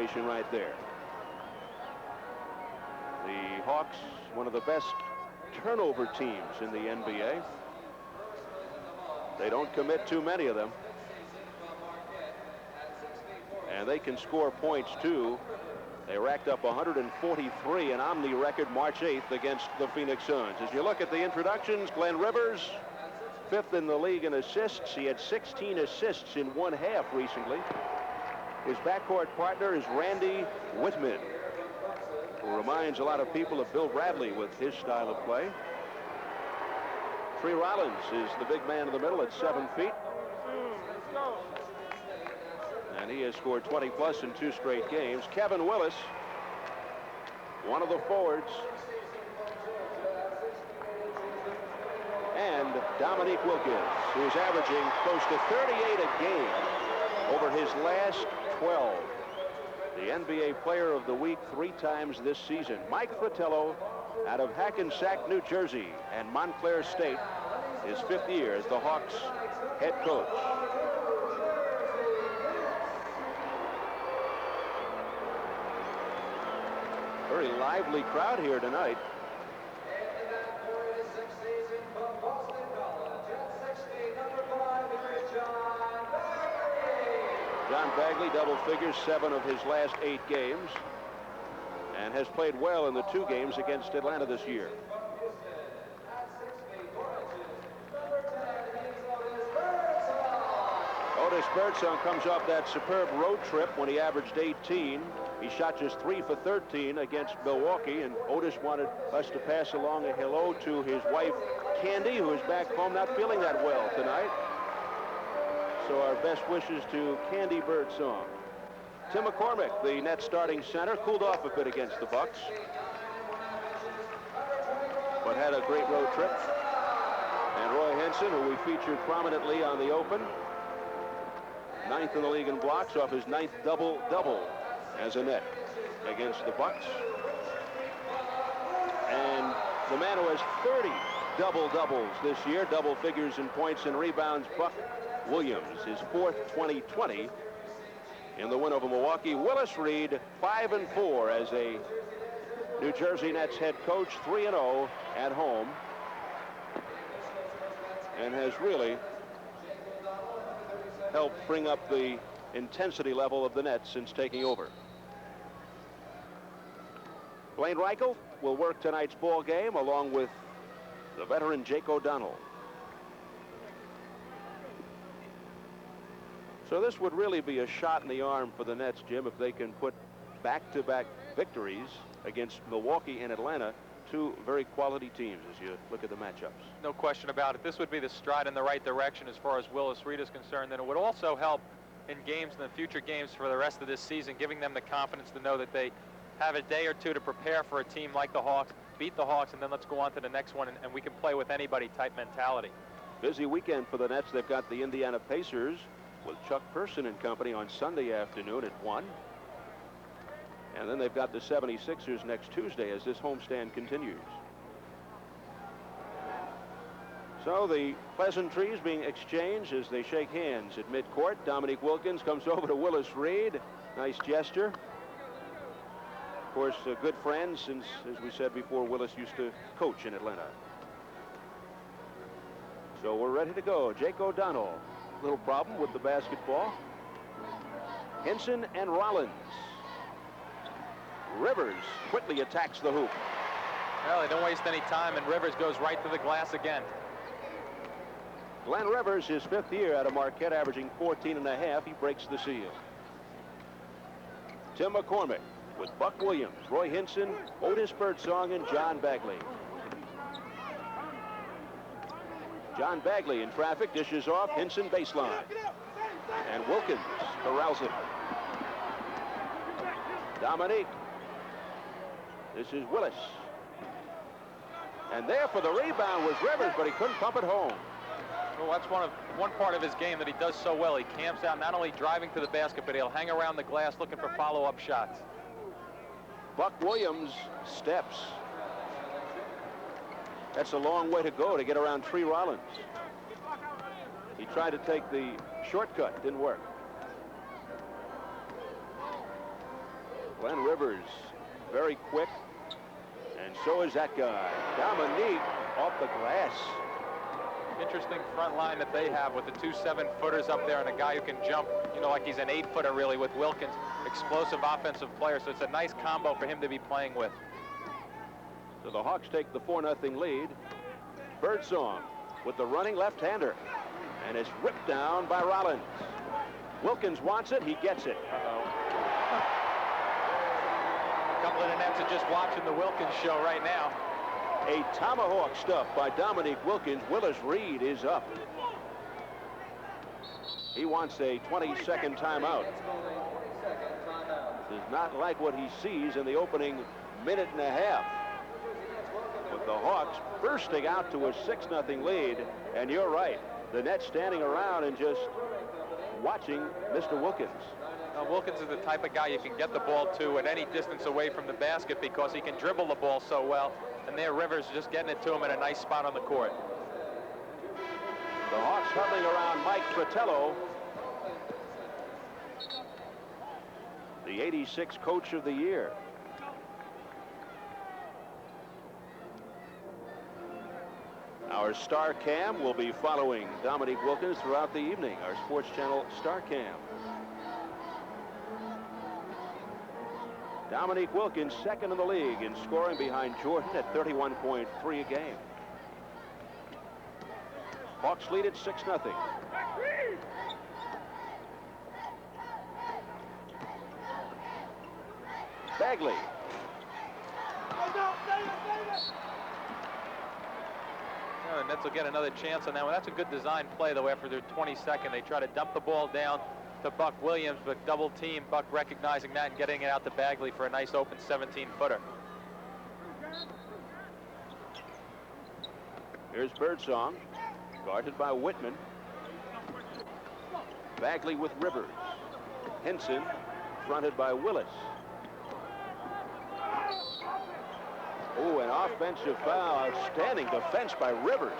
situation right there. The Hawks, one of the best turnover teams in the NBA. They don't commit too many of them. And they can score points too. They racked up 143, an Omni record March 8th against the Phoenix Suns. As you look at the introductions, Glenn Rivers, 5th in the league in assists. He had 16 assists in one half recently. His backcourt partner is Randy Whitman, who reminds a lot of people of Bill Bradley with his style of play. Tree Rollins is the big man in the middle at 7 feet. And he has scored 20 plus in 2 straight games. Kevin Willis, one of the forwards. And Dominique Wilkins, who is averaging close to 38 a game over his last 12. The NBA Player of the Week 3 times this season. Mike Fratello out of Hackensack, New Jersey, and Montclair State, his 5th year as the Hawks head coach. Very lively crowd here tonight. John Bagley, double figures, 7 of his last 8 games, and has played well in the 2 games against Atlanta this year. Otis Birdsong comes off that superb road trip when he averaged 18. He shot just 3 for 13 against Milwaukee, and Otis wanted us to pass along a hello to his wife, Candy, who is back home not feeling that well tonight. So our best wishes to Candy Birdsong. Tim McCormick, the Nets starting center, cooled off a bit against the Bucks, but had a great road trip. And Roy Henson, who we featured prominently on the Open, 9th in the league in blocks off his 9th double-double as a Net against the Bucks. And the man who has 30 double-doubles this year, double figures in points and rebounds, Buck Williams, his 4th 20-20 in the win over Milwaukee. Willis Reed, 5-4 as a New Jersey Nets head coach, 3-0 at home, and has really helped bring up the intensity level of the Nets since taking over. Blaine Reichel will work tonight's ball game along with the veteran Jake O'Donnell. So this would really be a shot in the arm for the Nets, Jim, if they can put back-to-back victories against Milwaukee and Atlanta, 2 very quality teams as you look at the matchups. No question about it. This would be the stride in the right direction as far as Willis Reed is concerned, and it would also help in games, in the future games for the rest of this season, giving them the confidence to know that they have a day or 2 to prepare for a team like the Hawks, beat the Hawks, and then let's go on to the next one, and we can play with anybody type mentality. Busy weekend for the Nets. They've got the Indiana Pacers with Chuck Person and company on Sunday afternoon at 1. And then they've got the 76ers next Tuesday as this homestand continues. So the pleasantries being exchanged as they shake hands at midcourt. Dominique Wilkins comes over to Willis Reed. Nice gesture. Of course, a good friend since, as we said before, Willis used to coach in Atlanta. So we're ready to go. Jake O'Donnell. Little problem with the basketball. Henson and Rollins. Rivers quickly attacks the hoop. Well, they don't waste any time, and Rivers goes right to the glass again. Glenn Rivers, his 5th year out of Marquette, averaging 14.5. He breaks the seal. Tim McCormick with Buck Williams, Roy Henson, Otis Birdsong, and John Bagley. John Bagley in traffic, dishes off, Henson baseline. And Wilkins corrals it. Dominique. This is Willis. And there for the rebound was Rivers, but he couldn't pump it home. Well, that's one part of his game that he does so well. He camps out, not only driving to the basket, but he'll hang around the glass looking for follow-up shots. Buck Williams steps. That's a long way to go to get around Tree Rollins. He tried to take the shortcut, didn't work. Glenn Rivers, very quick, and so is that guy. Dominique off the glass. Interesting front line that they have with the 2 7-footers up there and a guy who can jump, you know, like he's an 8-footer really with Wilkins. Explosive offensive player, so it's a nice combo for him to be playing with. So the Hawks take the 4-0 lead. Birdsong with the running left-hander, and it's ripped down by Rollins. Wilkins wants it, he gets it. A couple of the nets are just watching the Wilkins show right now. A tomahawk stuff by Dominique Wilkins. Willis Reed is up. He wants a 20-second timeout. Does not like what he sees in the opening minute and a half. With the Hawks bursting out to a 6-0 lead. And you're right, the Nets standing around and just watching Mr. Wilkins. Now, Wilkins is the type of guy you can get the ball to at any distance away from the basket because he can dribble the ball so well. And there, Rivers just getting it to him at a nice spot on the court. The Hawks huddling around Mike Fratello, the '86 Coach of the Year. Our Star Cam will be following Dominique Wilkins throughout the evening. Our Sports Channel Star Cam. Dominique Wilkins second in the league in scoring behind Jordan at 31.3 a game. Hawks lead at 6-0. Bagley. Well, the Nets will get another chance on that one. That's a good design play, though, after their 22nd. They try to dump the ball down to Buck Williams, but double team. Buck recognizing that and getting it out to Bagley for a nice open 17-footer. Here's Birdsong, guarded by Whitman. Bagley with Rivers. Henson fronted by Willis. Oh, an offensive foul. Outstanding defense by Rivers.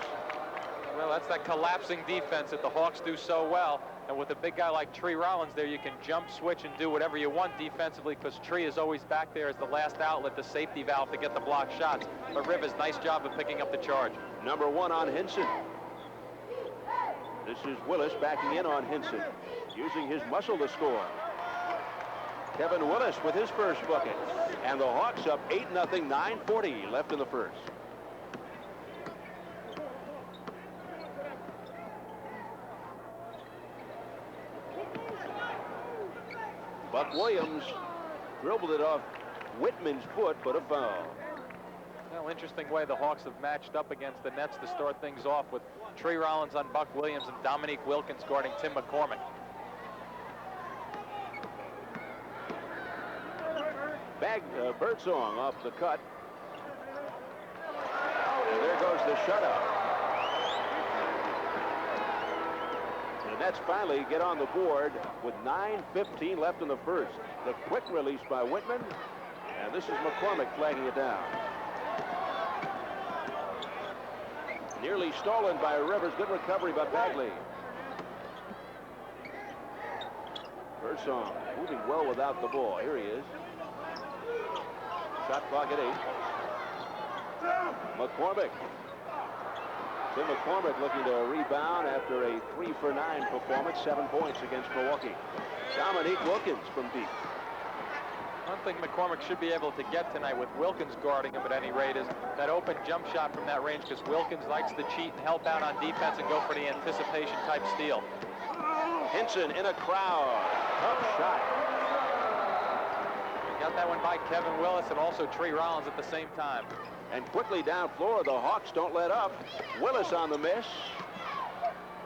Well, that's that collapsing defense that the Hawks do so well. And with a big guy like Tree Rollins there, you can jump, switch, and do whatever you want defensively because Tree is always back there as the last outlet, the safety valve to get the block shots. But Rivers, nice job of picking up the charge. Number 1 on Henson. This is Willis backing in on Henson, using his muscle to score. Kevin Willis with his first bucket. And the Hawks up 8-0, 9:40 left in the first. Buck Williams dribbled it off Whitman's foot, but a foul. Well, interesting way the Hawks have matched up against the Nets to start things off with Tree Rollins on Buck Williams and Dominique Wilkins guarding Tim McCormick. Birdsong off the cut. And there goes the shutout. The Nets finally get on the board with 9:15 left in the first. The quick release by Whitman. And this is McCormick flagging it down. Nearly stolen by Rivers. Good recovery by Bagley. Birdsong moving well without the ball. Here he is. Shot clock at 8. McCormick. Tim McCormick looking to rebound after a 3-for-9 performance, 7 points against Milwaukee. Dominique Wilkins from deep. One thing McCormick should be able to get tonight with Wilkins guarding him at any rate is that open jump shot from that range because Wilkins likes to cheat and help out on defense and go for the anticipation type steal. Henson in a crowd. Tough shot. Got that one by Kevin Willis and also Tree Rollins at the same time. And quickly down floor, the Hawks don't let up. Willis on the miss.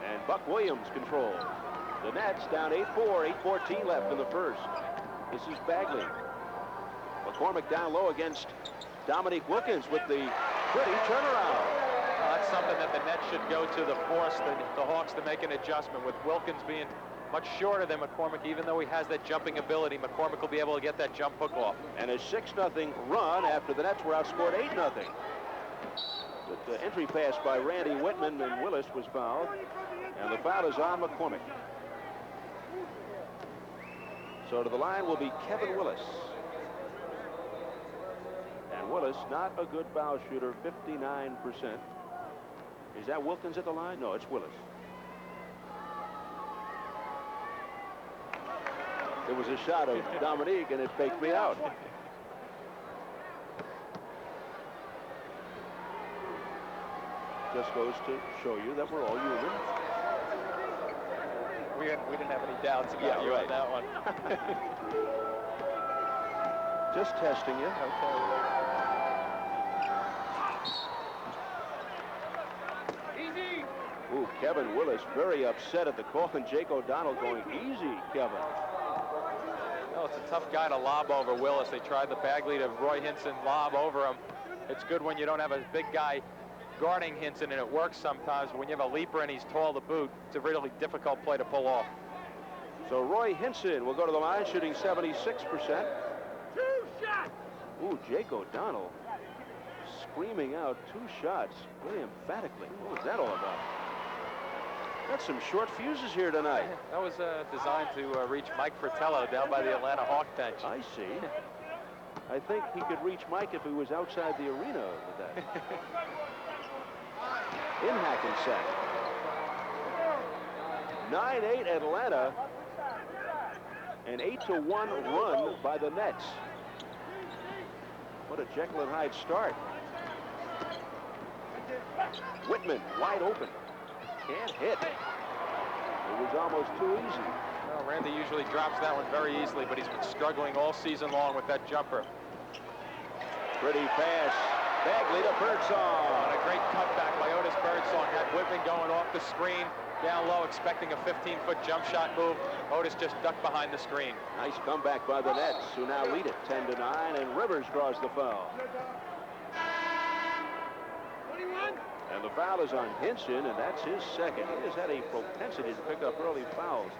And Buck Williams controls. The Nets down 8-4, 8:14 left in the first. This is Bagley. McCormick down low against Dominique Wilkins with the pretty turnaround. Well, that's something that the Nets should go to the force the Hawks to make an adjustment with Wilkins being much shorter than McCormick. Even though he has that jumping ability, McCormick will be able to get that jump hook off. And a 6-0 run after the Nets were outscored 8-0. The entry pass by Randy Whitman, and Willis was fouled. And the foul is on McCormick. So to the line will be Kevin Willis. Willis, not a good foul shooter, 59%. Is that Wilkins at the line? No, it's Willis. There was a shot of Dominique, and it faked me out. Just goes to show you that we're all human. We didn't have any doubts about you on that one. Just testing you. Okay. Ooh, Kevin Willis very upset at the call, and Jake O'Donnell going, easy, Kevin. No, it's a tough guy to lob over Willis. They tried the bag lead of Roy Hinson lob over him. It's good when you don't have a big guy guarding Hinson, and it works sometimes. But when you have a leaper and he's tall to boot, it's a really difficult play to pull off. So Roy Hinson will go to the line, shooting 76%. Ooh, Jake O'Donnell screaming out 2 shots very emphatically. What was that all about? Got some short fuses here tonight. That was designed to reach Mike Fratello down by the Atlanta Hawk bench. I see. I think he could reach Mike if he was outside the arena with that. In Hackensack. 9-8 Atlanta. An 8-1 run by the Nets. What a Jekyll and Hyde start. Whitman wide open. Can't hit. It was almost too easy. Well, Randy usually drops that one very easily, but he's been struggling all season long with that jumper. Pretty pass. Bagley to Birdsong. And a great cutback by Otis Birdsong. Had Whitman going off the screen, down low, expecting a 15-foot jump shot move. Otis just ducked behind the screen. Nice comeback by the Nets, who now lead it 10-9, and Rivers draws the foul. And the foul is on Hinson, and that's his second. He has had a propensity to pick up early fouls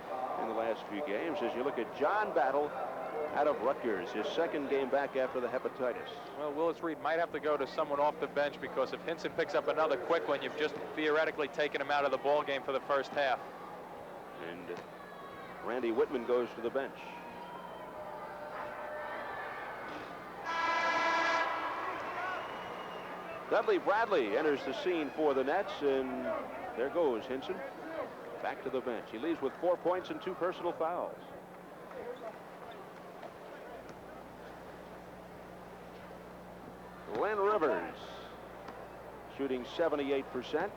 in the last few games. As you look at John Battle out of Rutgers, his second game back after the hepatitis. Well, Willis Reed might have to go to someone off the bench, because if Hinson picks up another quick one, you've just theoretically taken him out of the ball game for the first half. And Randy Whitman goes to the bench. Dudley Bradley enters the scene for the Nets, and there goes Hinson back to the bench. He leaves with 4 points and 2 personal fouls. Glenn Rivers shooting 78%.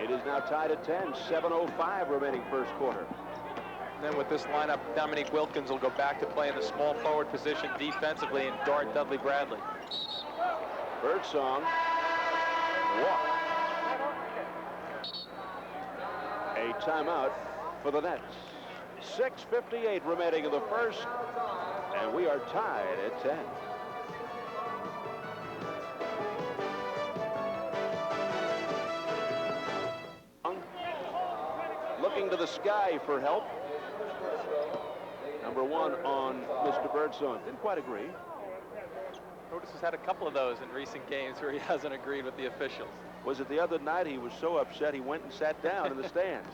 It is now tied at 10, 7:05 remaining first quarter. And then with this lineup, Dominique Wilkins will go back to play in the small forward position defensively and guard Dudley Bradley. Birdsong walk. A timeout for the Nets. 6:58 remaining in the first, and we are tied at 10. Looking to the sky for help. Number 1 on Mr. Birdsong. Didn't quite agree. Otis has had a couple of those in recent games where he hasn't agreed with the officials. Was it the other night he was so upset he went and sat down in the stands?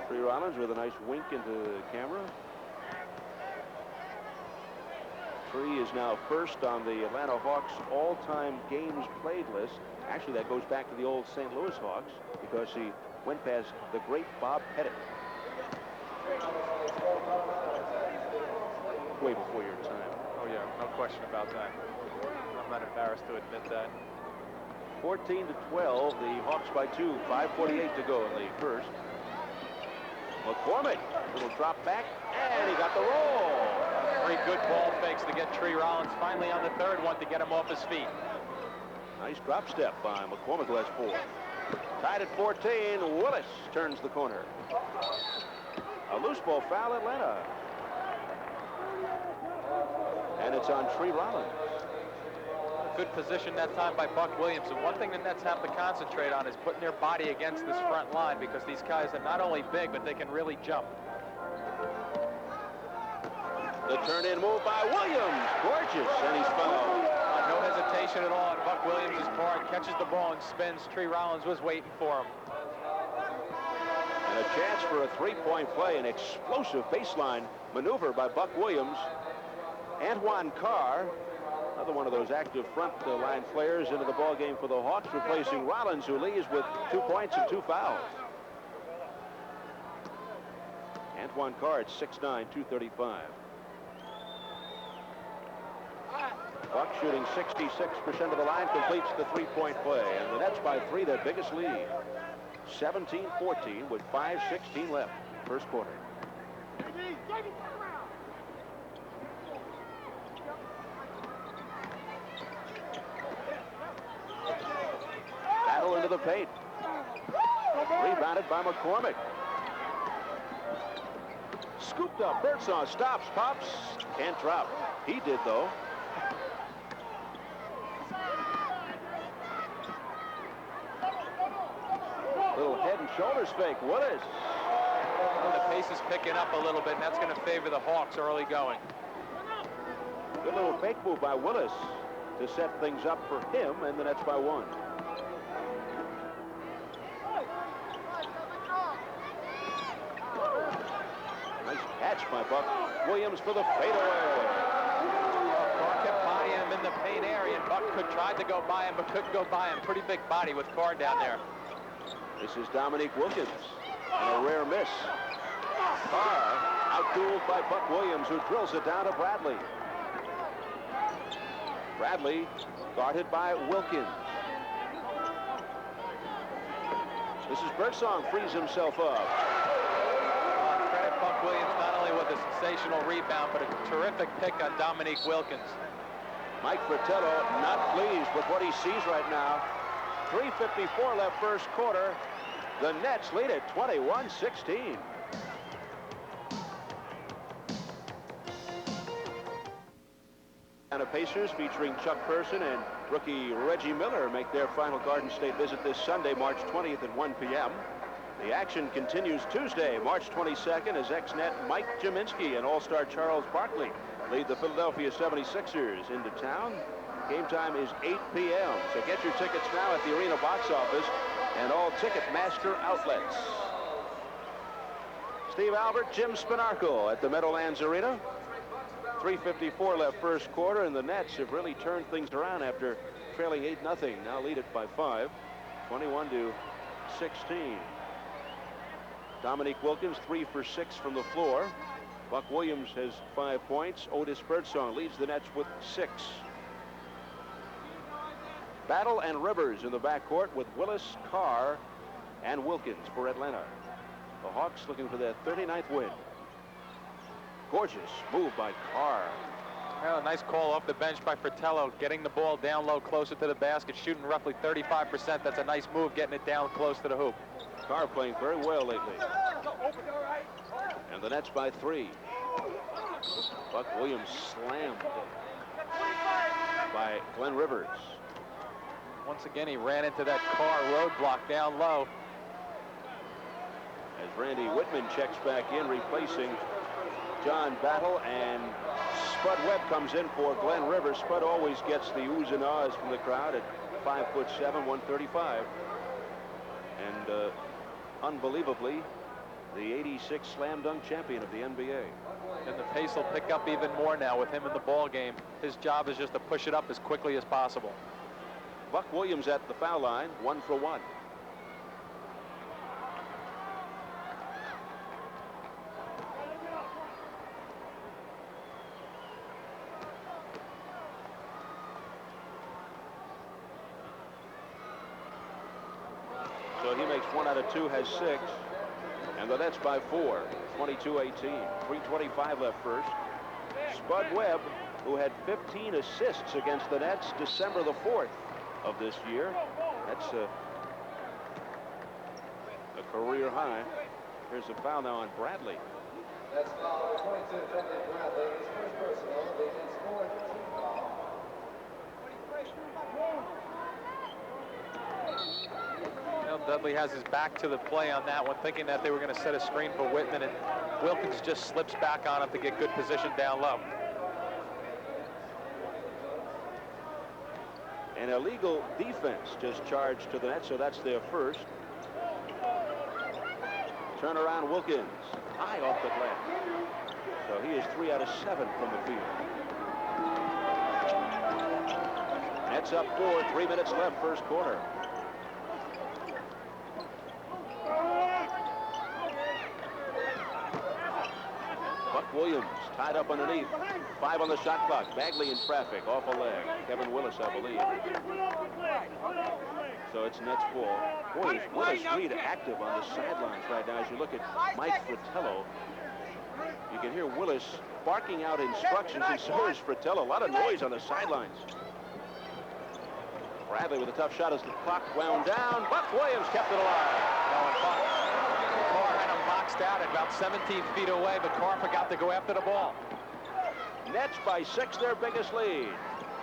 Tree Rollins with a nice wink into the camera. Tree is now first on the Atlanta Hawks all-time games played list. Actually, that goes back to the old St. Louis Hawks, because he went past the great Bob Pettit. Way before your time. Oh, yeah, no question about that. I'm not embarrassed to admit that. 14-12, the Hawks by 2, 5:48 to go in the first. McCormick, little drop back, and he got the roll. 3 good ball fakes to get Tree Rollins finally on the third one to get him off his feet. Nice drop step by McCormick, who has 4. Tied at 14, Willis turns the corner. A loose ball foul, Atlanta. And it's on Tree Rollins. Good position that time by Buck Williams. And one thing the Nets have to concentrate on is putting their body against this front line, because these guys are not only big, but they can really jump. The turn-in move by Williams. Gorgeous, and he's fouled. No hesitation at all on Buck Williams' part. catches the ball and spins. Tree Rollins was waiting for him. And a chance for a three-point play, an explosive baseline maneuver by Buck Williams. Antoine Carr, another one of those active front line players, into the ball game for the Hawks, replacing Rollins, who leaves with 2 points and 2 fouls. Antoine Carr at 6'9", 235. Buck shooting 66% of the line, completes the three-point play, and the Nets by 3, their biggest lead. 17-14 with 5:16 left, first quarter. Battle into the paint. Rebounded by McCormick. Scooped up. Birdsong stops, pops, can't drop. He did, though. Little head and shoulders fake. Willis. And the pace is picking up a little bit, and that's going to favor the Hawks early going. Good little fake move by Willis to set things up for him, and the Nets by 1. Nice catch by Buck Williams for the fadeaway. Carr kept by him in the paint area, and Buck tried to go by him, but couldn't go by him. Pretty big body with Carr down there. This is Dominique Wilkins, and a rare miss. Carr outdueled by Buck Williams, who drills it down to Bradley. Bradley guarded by Wilkins. This is Birdsong, frees himself up. Credit Buck Williams not only with a sensational rebound, but a terrific pick on Dominique Wilkins. Mike Fratello not pleased with what he sees right now. 3:54 left first quarter. The Nets lead at 21-16. And the Pacers, featuring Chuck Person and rookie Reggie Miller, make their final Garden State visit this Sunday, March 20th at 1 p.m. The action continues Tuesday, March 22nd, as ex-Net Mike Jaminski and All-Star Charles Barkley lead the Philadelphia 76ers into town. Game time is 8 p.m. So get your tickets now at the arena box office and all Ticketmaster outlets. Steve Albert, Jim Spinarco at the Meadowlands Arena. 3:54 left first quarter, and the Nets have really turned things around after trailing 8-0. Now lead it by 5, 21-16. Dominique Wilkins 3 for 6 from the floor. Buck Williams has 5 points. Otis Birdsong leads the Nets with 6. Battle and Rivers in the backcourt with Willis, Carr, and Wilkins for Atlanta. The Hawks looking for their 39th win. Gorgeous move by Carr. Well, a nice call off the bench by Fratello, getting the ball down low closer to the basket, shooting roughly 35%. That's a nice move, getting it down close to the hoop. Carr playing very well lately. And the Nets by 3. Buck Williams slammed by Glenn Rivers. Once again, he ran into that Carr roadblock down low. As Randy Whitman checks back in, replacing John Battle, and Spud Webb comes in for Glenn Rivers. Spud always gets the oohs and ahs from the crowd at 5'7", 135. And unbelievably, the 86 slam dunk champion of the NBA. And the pace will pick up even more now with him in the ball game. His job is just to push it up as quickly as possible. Buck Williams at the foul line, 1 for 1. So he makes 1 out of 2, has 6. And the Nets by 4, 22-18. 3:25 left first. Spud Webb, who had 15 assists against the Nets December the 4th of this year. That's a career high. Here's a foul now on Bradley. That's foul 22, Bradley. His first personal, his fourth team foul. Well, Dudley has his back to the play on that one, thinking that they were going to set a screen for Whitman, and Wilkins just slips back on him to get good position down low. An illegal defense just charged to the net, so that's their first. Turnaround Wilkins, high off the glass. So he is 3 out of 7 from the field. Nets up 4, 3 minutes left, first quarter. Buck Williams tied up underneath. 5 on the shot clock. Bagley in traffic, off a leg. Kevin Willis, I believe. So it's Nets ball. Boy, is Willis Reed active on the sidelines right now. As you look at Mike Fratello, you can hear Willis barking out instructions, and so is Fratello. A lot of noise on the sidelines. Bradley with a tough shot as the clock wound down. Buck Williams kept it alive. Carr had him boxed out at about 17 feet away, but Carr forgot to go after the ball. Nets by 6, their biggest lead.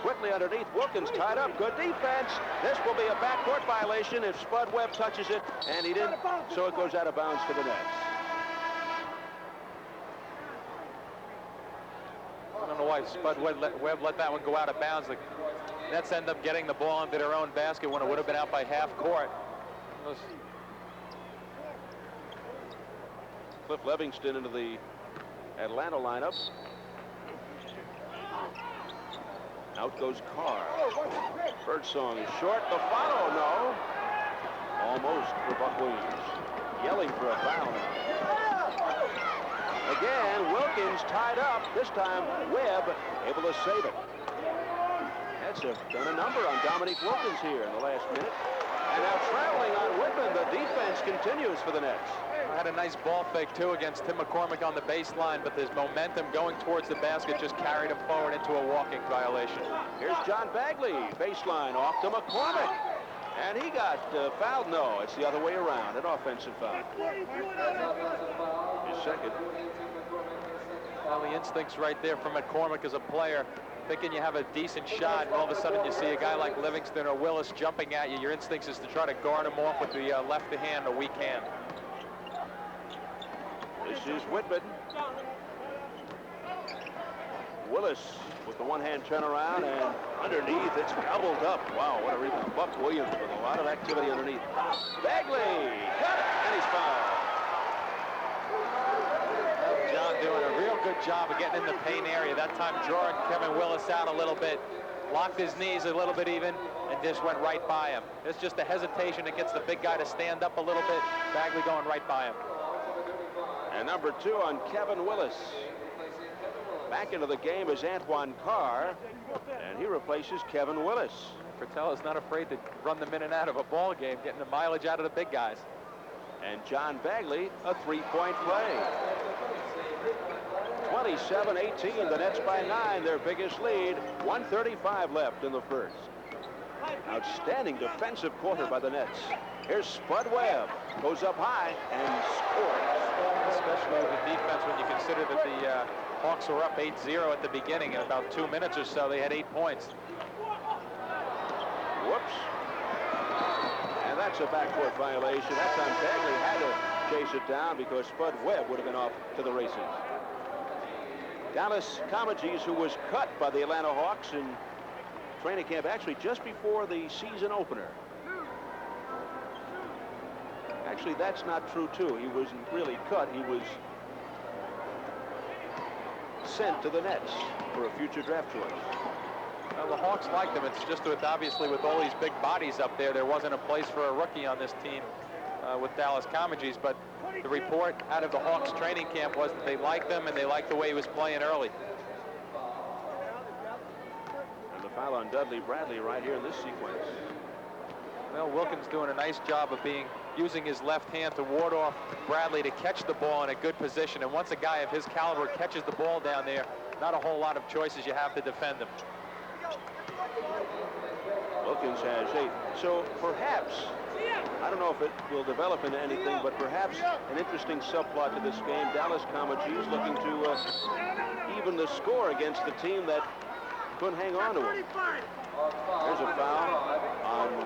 Quickly underneath, Wilkins tied up. Good defense. This will be a backcourt violation if Spud Webb touches it, and he didn't, so it goes out of bounds to the Nets. I don't know why Spud Webb let that one go out of bounds. The Nets end up getting the ball into their own basket when it would have been out by half court. Cliff Livingston into the Atlanta lineup. Out goes Carr. Birdsong is short. The follow, no. Almost for Buck Williams. Yelling for a foul now. Again, Wilkins tied up. This time, Webb able to save it. Nets have done a number on Dominique Wilkins here in the last minute. And now traveling on Whitman. The defense continues for the Nets. Had a nice ball fake, too, against Tim McCormick on the baseline, but there's momentum going towards the basket, just carried him forward into a walking violation. Here's John Bagley, baseline off to McCormick. And he got fouled. No, it's the other way around, an offensive foul. His second. Well, the instincts right there from McCormick as a player, thinking you have a decent shot, and all of a sudden you see a guy like Livingston or Willis jumping at you. Your instincts is to try to guard him off with the left hand, a weak hand. This is Whitman. Willis with the one-hand turnaround, and underneath it's gobbled up. Wow, what a rebound. Buck Williams with a lot of activity underneath. Bagley, got it, and he's fouled. John doing a real good job of getting in the paint area. That time drawing Kevin Willis out a little bit, locked his knees a little bit even, and just went right by him. It's just a hesitation that gets the big guy to stand up a little bit. Bagley going right by him. And number 2 on Kevin Willis. Back into the game is Antoine Carr, and he replaces Kevin Willis. Fratello's not afraid to run them in and out of a ball game, getting the mileage out of the big guys. And John Bagley, a 3-point play. 27-18, the Nets by 9, their biggest lead. 1:35 left in the first. Outstanding defensive quarter by the Nets. Here's Spud Webb, goes up high and scores. Especially with the defense when you consider that the Hawks were up 8-0 at the beginning. In about 2 minutes or so, they had 8 points. Whoops. And that's a backcourt violation. That time Bagley had to chase it down because Spud Webb would have been off to the races. Dallas Comegys, who was cut by the Atlanta Hawks in training camp, actually just before the season opener. Actually, that's not true, too. He wasn't really cut. He was sent to the Nets for a future draft choice. Well, the Hawks liked him. It's just with, obviously, with all these big bodies up there, there wasn't a place for a rookie on this team with Dallas Comegys. But the report out of the Hawks training camp was that they liked him and they liked the way he was playing early. And the foul on Dudley Bradley right here in this sequence. Well, Wilkins doing a nice job of using his left hand to ward off Bradley to catch the ball in a good position. And once a guy of his caliber catches the ball down there, not a whole lot of choices you have to defend him. Wilkins has 8. So perhaps, I don't know if it will develop into anything, but perhaps an interesting subplot to this game. Dallas Comegys looking to even the score against the team that couldn't hang on to him. There's a foul on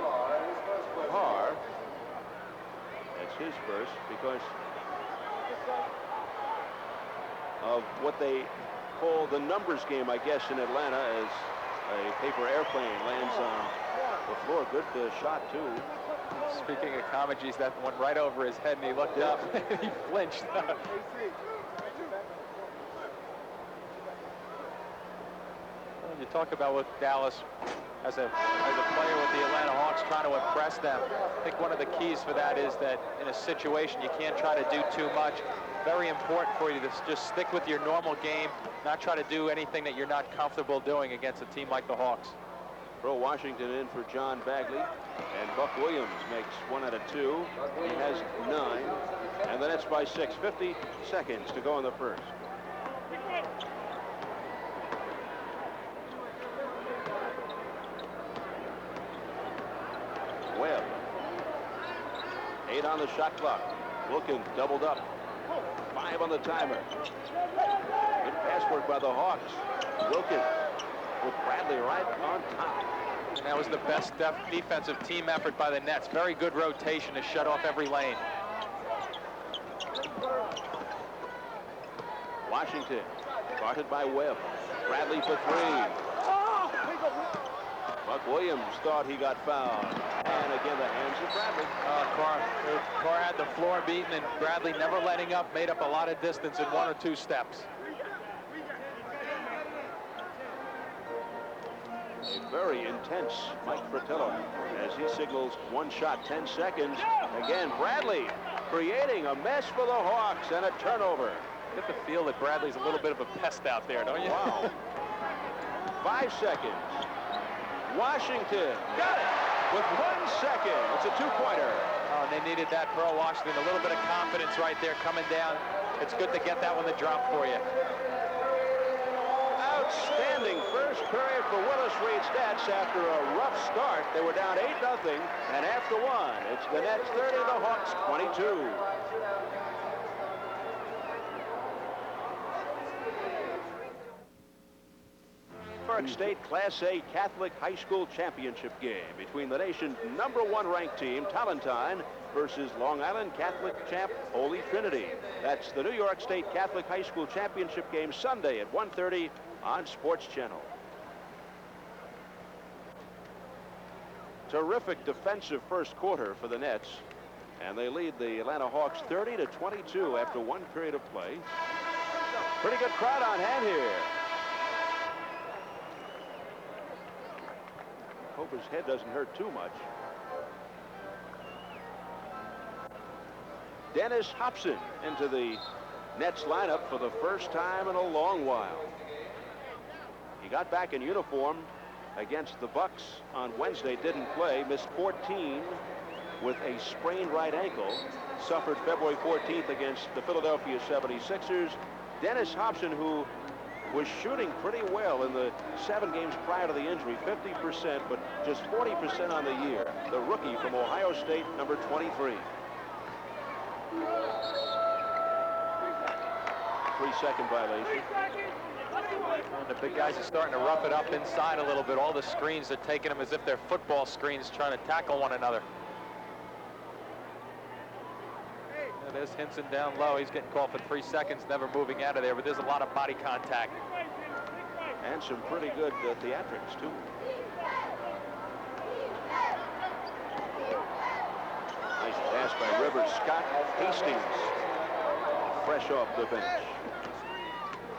Carr. That's his first because of what they call the numbers game, I guess, in Atlanta, as a paper airplane lands on LaFleur, good shot, too. Speaking of Comegys, that went right over his head, and he looked up and he flinched. You talk about with Dallas as a player with the Atlanta Hawks trying to impress them. I think one of the keys for that is that in a situation you can't try to do too much. Very important for you to just stick with your normal game, not try to do anything that you're not comfortable doing against a team like the Hawks. Pro Washington in for John Bagley, and Buck Williams makes 1 out of 2. He has 9, and the Nets by 6. 50 seconds to go in the first. Webb. 8 on the shot clock. Wilkins doubled up. 5 on the timer. Good pass work by the Hawks. Wilkins with Bradley right on top. And that was the best defensive team effort by the Nets. Very good rotation to shut off every lane. Washington guarded by Webb. Bradley for 3. Buck Williams thought he got fouled. And again, the hands of Bradley. Carr had the floor beaten, and Bradley never letting up, made up a lot of distance in 1 or 2 steps. A very intense Mike Fratello as he signals 1 shot, 10 seconds. Again, Bradley creating a mess for the Hawks and a turnover. Get the feel that Bradley's a little bit of a pest out there, don't you? Wow. 5 seconds. Washington got it with 1 second. It's a 2-pointer. Oh, and they needed that. Pearl Washington, a little bit of confidence right there coming down. It's good to get that one to drop for you. Outstanding first period for Willis Reed's Nets after a rough start. They were down 8-0, and after 1, it's the Nets 30, the Hawks 22. New York State Class A Catholic High School Championship game between the nation's #1 ranked team, Talentine, versus Long Island Catholic champ, Holy Trinity. That's the New York State Catholic High School Championship game Sunday at 1:30 on Sports Channel. Terrific defensive first quarter for the Nets, and they lead the Atlanta Hawks 30-22 after 1 period of play. Pretty good crowd on hand here. Hope his head doesn't hurt too much. Dennis Hobson into the Nets lineup for the first time in a long while. He got back in uniform against the Bucks on Wednesday, didn't play, missed 14 with a sprained right ankle, suffered February 14th against the Philadelphia 76ers. Dennis Hobson, who was shooting pretty well in the 7 games prior to the injury, 50%, but just 40% on the year. The rookie from Ohio State, number 23. 3-second violation. And the big guys are starting to rough it up inside a little bit. All the screens are taking them as if they're football screens, trying to tackle one another. And there's Hinson down low. He's getting called for 3 seconds, never moving out of there, but there's a lot of body contact. And some pretty good theatrics, too. Nice pass by Rivers. Scott Hastings, fresh off the bench.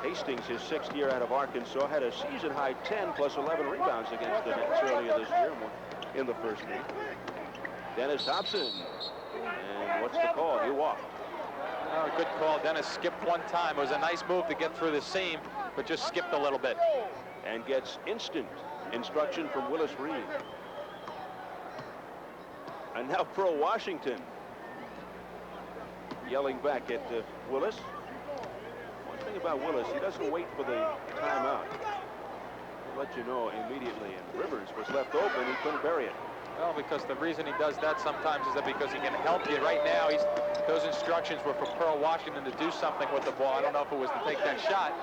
Hastings, his 6th year out of Arkansas, had a season-high 10 plus 11 rebounds against the Nets earlier this year in the first game. Dennis Hobson. And what's the call? He walked. Oh, good call. Dennis skipped 1 time. It was a nice move to get through the seam, but just skipped a little bit. And gets instant instruction from Willis Reed. And now Pearl Washington yelling back at Willis. One thing about Willis, he doesn't wait for the timeout. He'll let you know immediately. And Rivers was left open. He couldn't bury it. Well, because the reason he does that sometimes is that because he can help you. Right now, those instructions were for Pearl Washington to do something with the ball. I don't know if it was to take that shot,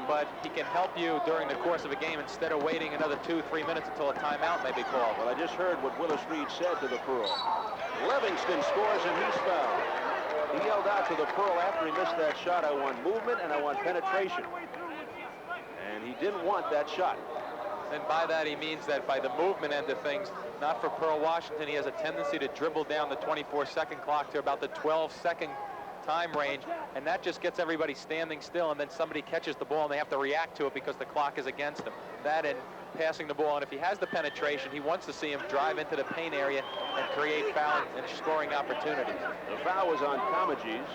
but he can help you during the course of a game instead of waiting another 2-3 minutes until a timeout may be called. Well, I just heard what Willis Reed said to the Pearl. Livingston scores and he's fouled. He yelled out to the Pearl after he missed that shot, "I want movement and I want penetration." And he didn't want that shot. And by that he means that by the movement end of things, not for Pearl Washington, he has a tendency to dribble down the 24-second clock to about the 12-second time range, and that just gets everybody standing still, and then somebody catches the ball and they have to react to it because the clock is against them. That and passing the ball, and if he has the penetration, he wants to see him drive into the paint area and create fouling and scoring opportunities. The foul was on Comegys,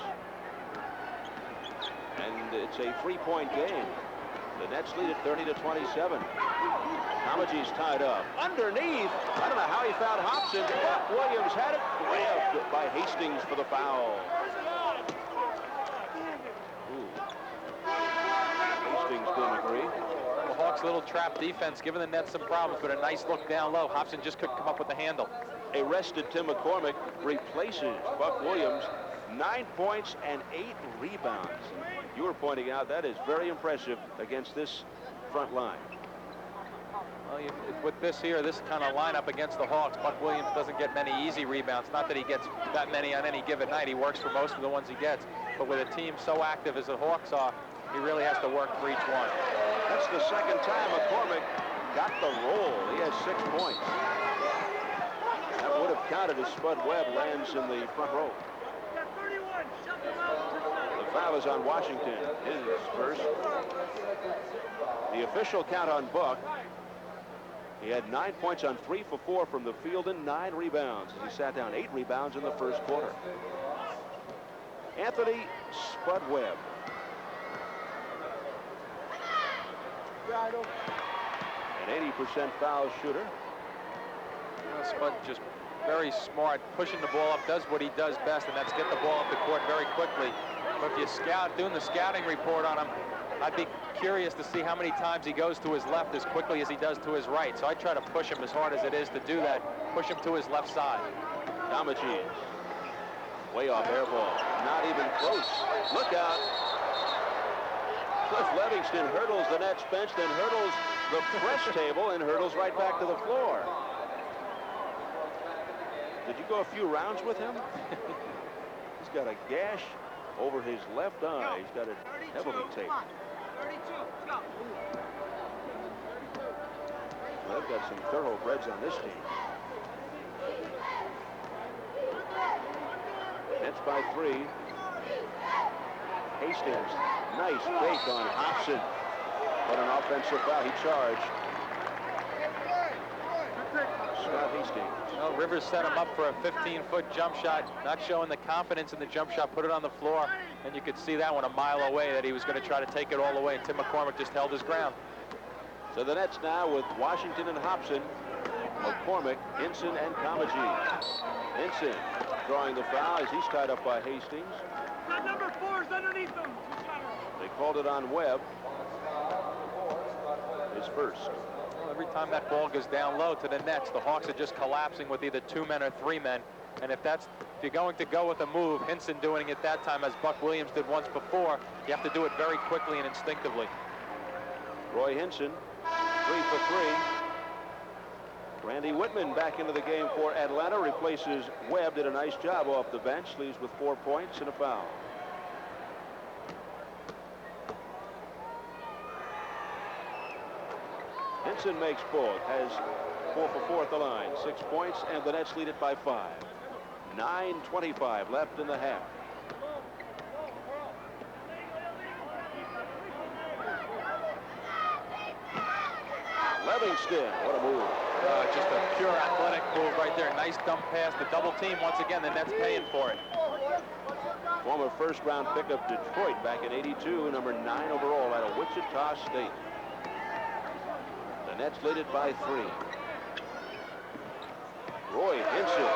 and it's a 3-point game. The Nets lead at 30-27. Comegys tied up. Underneath, I don't know how he found Hobson. Buck Williams had it grabbed by Hastings for the foul. Hastings didn't agree. The Hawks' little trap defense giving the Nets some problems, but a nice look down low. Hobson just couldn't come up with the handle. A rested Tim McCormick replaces Buck Williams. 9 points and 8 rebounds. You were pointing out that is very impressive against this front line. Well, with this kind of lineup against the Hawks, Buck Williams doesn't get many easy rebounds. Not that he gets that many on any given night. He works for most of the ones he gets. But with a team so active as the Hawks are, he really has to work for each one. That's the second time McCormick got the roll. He has 6 points. That would have counted as Spud Webb lands in the front row. The foul is on Washington, his first. The official count on Buck. He had 9 points on 3 for 4 from the field and 9 rebounds. He sat down 8 rebounds in the first quarter. Anthony Spud Webb. An 80% foul shooter. Well, Spud just very smart, pushing the ball up, does what he does best, and that's get the ball up the court very quickly. But if you doing the scouting report on him, I'd be curious to see how many times he goes to his left as quickly as he does to his right. So I try to push him as hard as it is to do that, push him to his left side. Comegys. Way off air ball. Not even close. Look out. Cliff Livingston hurdles the Nets bench, then hurdles the press table and hurdles right back to the floor. Did you go a few rounds with him? He's got a gash over his left eye. He's got it heavily taped. Well, they've got some thoroughbreds on this team. Nets by 3. Hastings, nice fake on Hobson. What an offensive foul. He charged. Scott Hastings. Well, Rivers set him up for a 15-foot jump shot, not showing the confidence in the jump shot, put it on the floor, and you could see that one a mile away that he was going to try to take it all the way, and Tim McCormick just held his ground. So the Nets now with Washington and Hobson, McCormick, Hinson, and Comegys. Hinson drawing the foul as he's tied up by Hastings. That number 4 is underneath them. They called it on Webb. His first. Well, every time that ball goes down low to the Nets, the Hawks are just collapsing with either 2 men or 3 men. And if you're going to go with a move, Hinson doing it that time as Buck Williams did once before, you have to do it very quickly and instinctively. Roy Hinson, 3 for 3. Randy Whitman back into the game for Atlanta, replaces Webb, did a nice job off the bench, leaves with 4 points and a foul. Hinson makes both, has 4 for 4 at the line, 6 points, and the Nets lead it by 5. 9:25 left in the half. Livingston, what a move. Just a pure athletic move right there. Nice dump pass. The double team, once again, the Nets paying for it. Former first-round pick of Detroit back in '82, number 9 overall out of Wichita State. The Nets lead it by 3. Roy Hinson.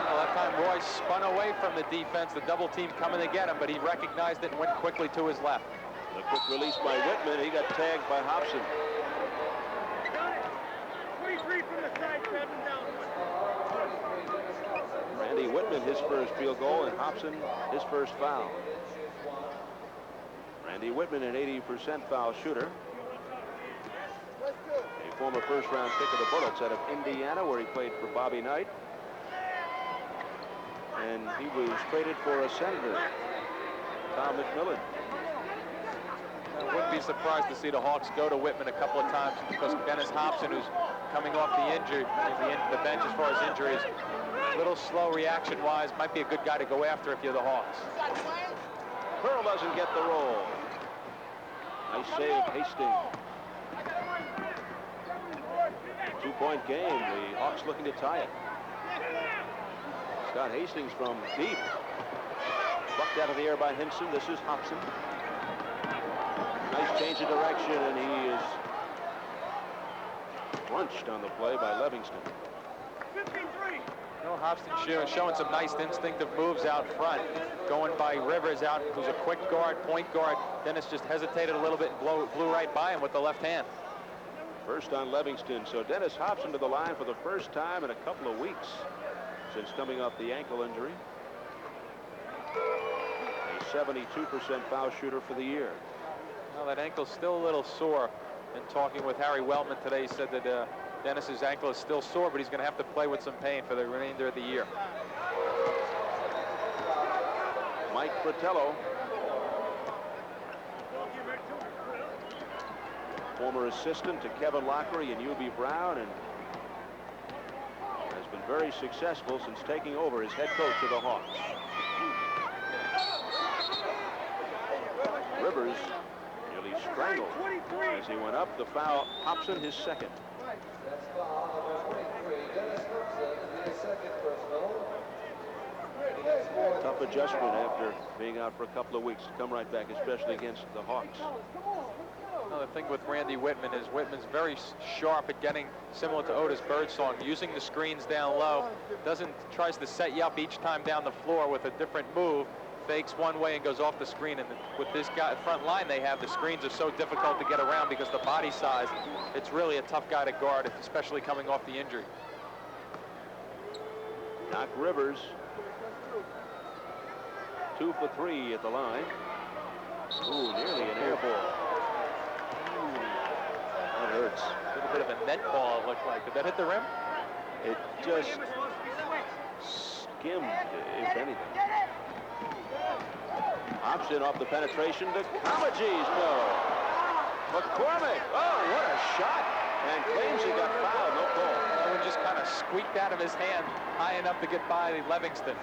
Well, that time Roy spun away from the defense, the double team coming to get him, but he recognized it and went quickly to his left. A quick release by Whitman. He got tagged by Hobson. 23 from the side, 7 down. Randy Whitman, his first field goal, and Hobson, his first foul. Randy Whitman, an 80% foul shooter. A former first-round pick of the Bullets out of Indiana, where he played for Bobby Knight. And he was traded for a Senator, Tom McMillan. wouldn't be surprised to see the Hawks go to Whitman a couple of times because Dennis Hobson, who's coming off the injury, the bench as far as injuries, a little slow reaction-wise, might be a good guy to go after if you're the Hawks. Pearl doesn't get the roll. Nice save, Hastings. 2-point game. The Hawks looking to tie it. Scott Hastings from deep. Bucked out of the air by Henson. This is Hobson. Nice change of direction, and he is crunched on the play by Livingston. 53. Well, Hobson showing some nice instinctive moves out front, going by Rivers out, who's a quick guard, point guard. Dennis just hesitated a little bit and blew right by him with the left hand. First on Livingston. So Dennis Hobson to the line for the first time in a couple of weeks since coming off the ankle injury. A 72% foul shooter for the year. Well, that ankle's still a little sore. In talking with Harry Wellman today, he said that Dennis's ankle is still sore, but he's going to have to play with some pain for the remainder of the year. Mike Fratello, former assistant to Kevin Lockery and UB Brown, and has been very successful since taking over as head coach of the Hawks. Rivers nearly strangled as he went up. The foul, Hobson his second. That's foul number 23. Dennis Hobson, his second personal. Tough adjustment after being out for a couple of weeks to come right back, especially against the Hawks. Another thing with Randy Whitman is Whitman's very sharp at getting, similar to Otis Birdsong, using the screens down low. Tries to set you up each time down the floor with a different move. Fakes one way and goes off the screen. And with this guy front line they have, the screens are so difficult to get around because the body size. It's really a tough guy to guard, especially coming off the injury. Doc Rivers, 2 for 3 at the line. Ooh, nearly an air ball. Ooh, that hurts. A little bit of a net ball, it looked like. Did that hit the rim? It just skimmed, if anything. Hobson off the penetration to Comegys. No. McCormick. Oh, what a shot. And claims he got fouled. No call. That one just kind of squeaked out of his hand high enough to get by Livingston.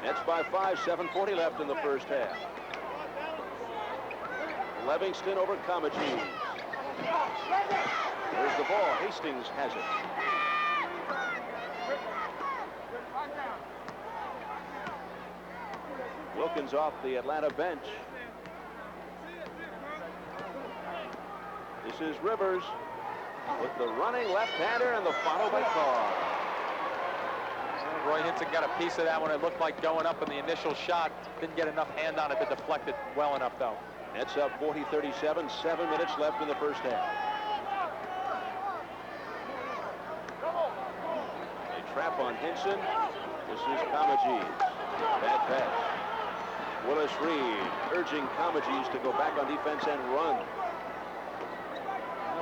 Nets by 5, 7:40 left in the first half. Livingston over Comegys. There's the ball. Hastings has it. Wilkins off the Atlanta bench. This is Rivers with the running left-hander and the follow by Carr. Roy Hinton got a piece of that one. It looked like going up in the initial shot. Didn't get enough hand on it to deflect it well enough, though. Nets up 40-37, 7 minutes left in the first half. They trap on Henson. This is Comegys. Bad pass. Willis Reed urging Comegys to go back on defense and run.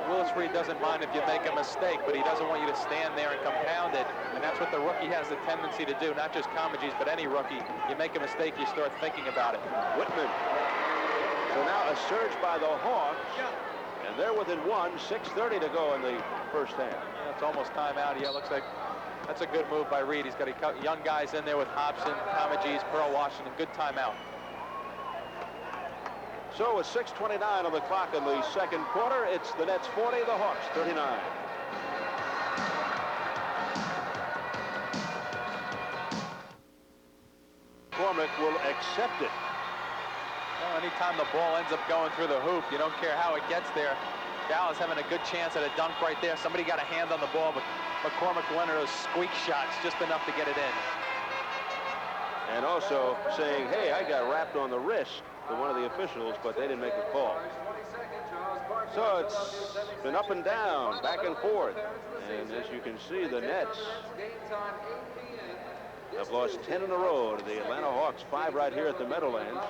Willis Reed doesn't mind if you make a mistake, but he doesn't want you to stand there and compound it. And that's what the rookie has the tendency to do, not just Comegys, but any rookie. You make a mistake, you start thinking about it. Whitman. So now a surge by the Hawks, and they're within 1, 6:30 to go in the first half. Yeah, it's almost time out. Yeah, looks like that's a good move by Reed. He's got young guys in there with Hobson, Comegys, Pearl Washington. Good timeout. So with 6:29 on the clock in the second quarter, it's the Nets 40, the Hawks 39. McCormick will accept it. Well, anytime the ball ends up going through the hoop, you don't care how it gets there. Dallas having a good chance at a dunk right there. Somebody got a hand on the ball, but McCormick went those squeak shots just enough to get it in. And also saying, hey, I got wrapped on the wrist to one of the officials, but they didn't make a call. So it's been up and down, back and forth. And as you can see, the Nets have lost 10 in a row to the Atlanta Hawks, 5 right here at the Meadowlands.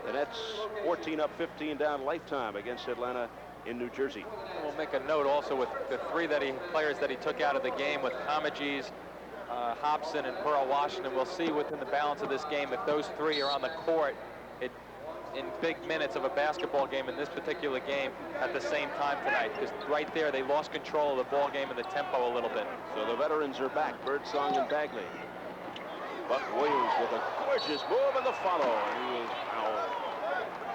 The Nets 14 up, 15 down lifetime against Atlanta in New Jersey. We'll make a note also with the 3 players that he took out of the game with Comegys, Hobson, and Pearl Washington. We'll see within the balance of this game if those 3 are on the court. in big minutes of a basketball game in this particular game at the same time tonight, because right there they lost control of the ball game and the tempo a little bit. So the veterans are back, Birdsong and Bagley. Buck Williams with a gorgeous move and the follow. And he is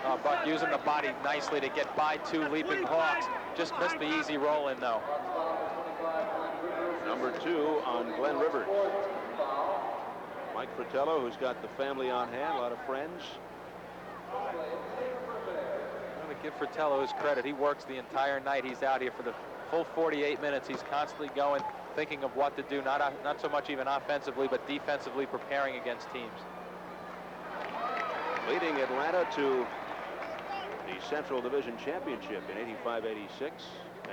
out. Buck using the body nicely to get by two leaping Hawks. Just missed the easy roll in though. Number 2 on Glenn Rivers. Mike Fratello, who's got the family on hand, a lot of friends. I'm going to give Fratello his credit. He works the entire night. He's out here for the full 48 minutes. He's constantly going, thinking of what to do, not so much even offensively, but defensively preparing against teams. Leading Atlanta to the Central Division Championship in 85-86.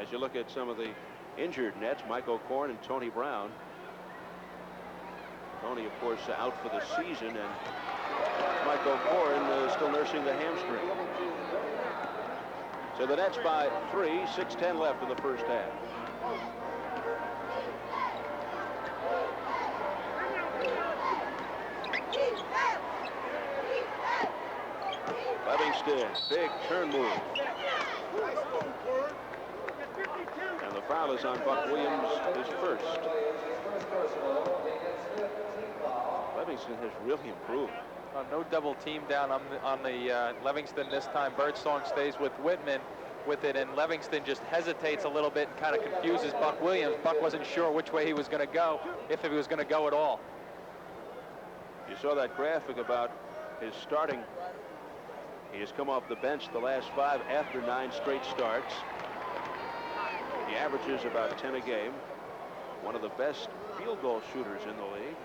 As you look at some of the injured Nets, Mike O'Korn and Tony Brown. Tony, of course, out for the season, and Mike O'Korn still nursing the hamstring. So the Nets by 3, 6:10 left in the first half. Livingston, big turn move. And the foul is on Buck Williams, his first. Livingston has really improved. No double team down on the Livingston this time. Birdsong stays with Whitman with it, and Livingston just hesitates a little bit and kind of confuses Buck Williams. Buck wasn't sure which way he was going to go, if he was going to go at all. You saw that graphic about his starting. He has come off the bench the last 5 after 9 straight starts. He averages about 10 a game. One of the best field goal shooters in the league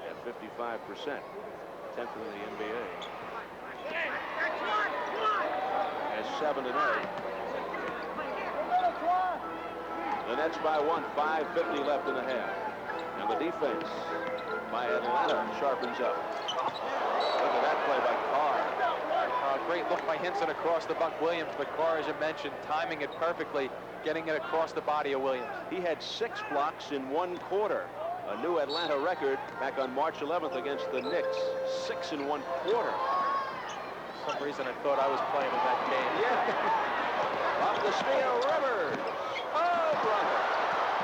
at 55%. 10th in the NBA. Has 7 tonight. The Nets by 1, 5:50 left in the half. And the defense by Atlanta sharpens up. Look at that play by Carr. Great look by Hinson across the Buck Williams, but Carr, as you mentioned, timing it perfectly, getting it across the body of Williams. He had 6 blocks in 1 quarter. A new Atlanta record back on March 11th against the Knicks. 6 in 1 quarter. For some reason I thought I was playing in that game. Yeah. Off the steal, Rivers. Oh, brother.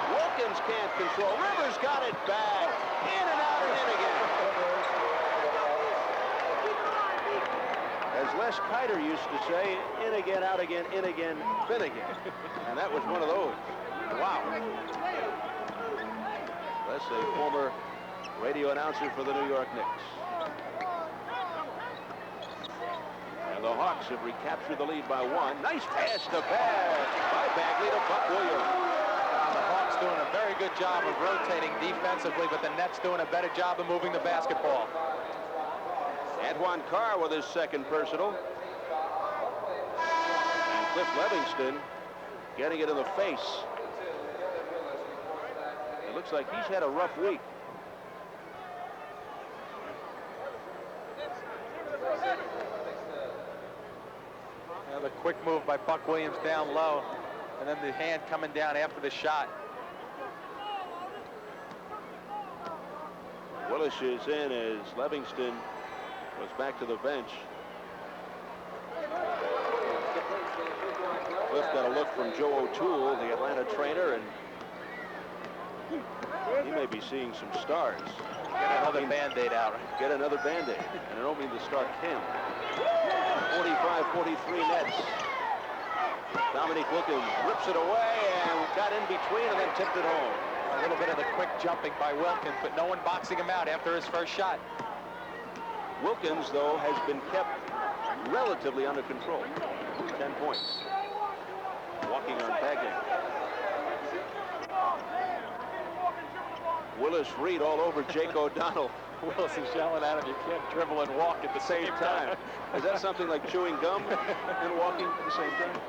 Wilkins can't control. Rivers got it back. In and out and in again. As Les Kiter used to say, in again, out again, in again, fin again. And that was one of those. Wow. Les, a former radio announcer for the New York Knicks. And the Hawks have recaptured the lead by 1. Nice pass to Bass by Bagley to Buck Williams. The Hawks doing a very good job of rotating defensively, but the Nets doing a better job of moving the basketball. Antoine Carr with his second personal. And Cliff Livingston getting it in the face. It looks like he's had a rough week. The quick move by Buck Williams down low, and then the hand coming down after the shot. Willis is in as Livingston goes back to the bench. Cliff got a look from Joe O'Toole, the Atlanta trainer, and he may be seeing some stars. Get another Band-Aid out. Get another Band-Aid, and I don't mean to start camp. 45-43 Nets. Dominique Wilkins rips it away and got in between and then tipped it home. A little bit of the quick jumping by Wilkins, but no one boxing him out after his first shot. Wilkins, though, has been kept relatively under control. 10 points. Walking on Bagley. Willis Reed all over Jake O'Donnell. Willis is yelling at him, you can't dribble and walk at the same time. Is that something like chewing gum and walking at the same time?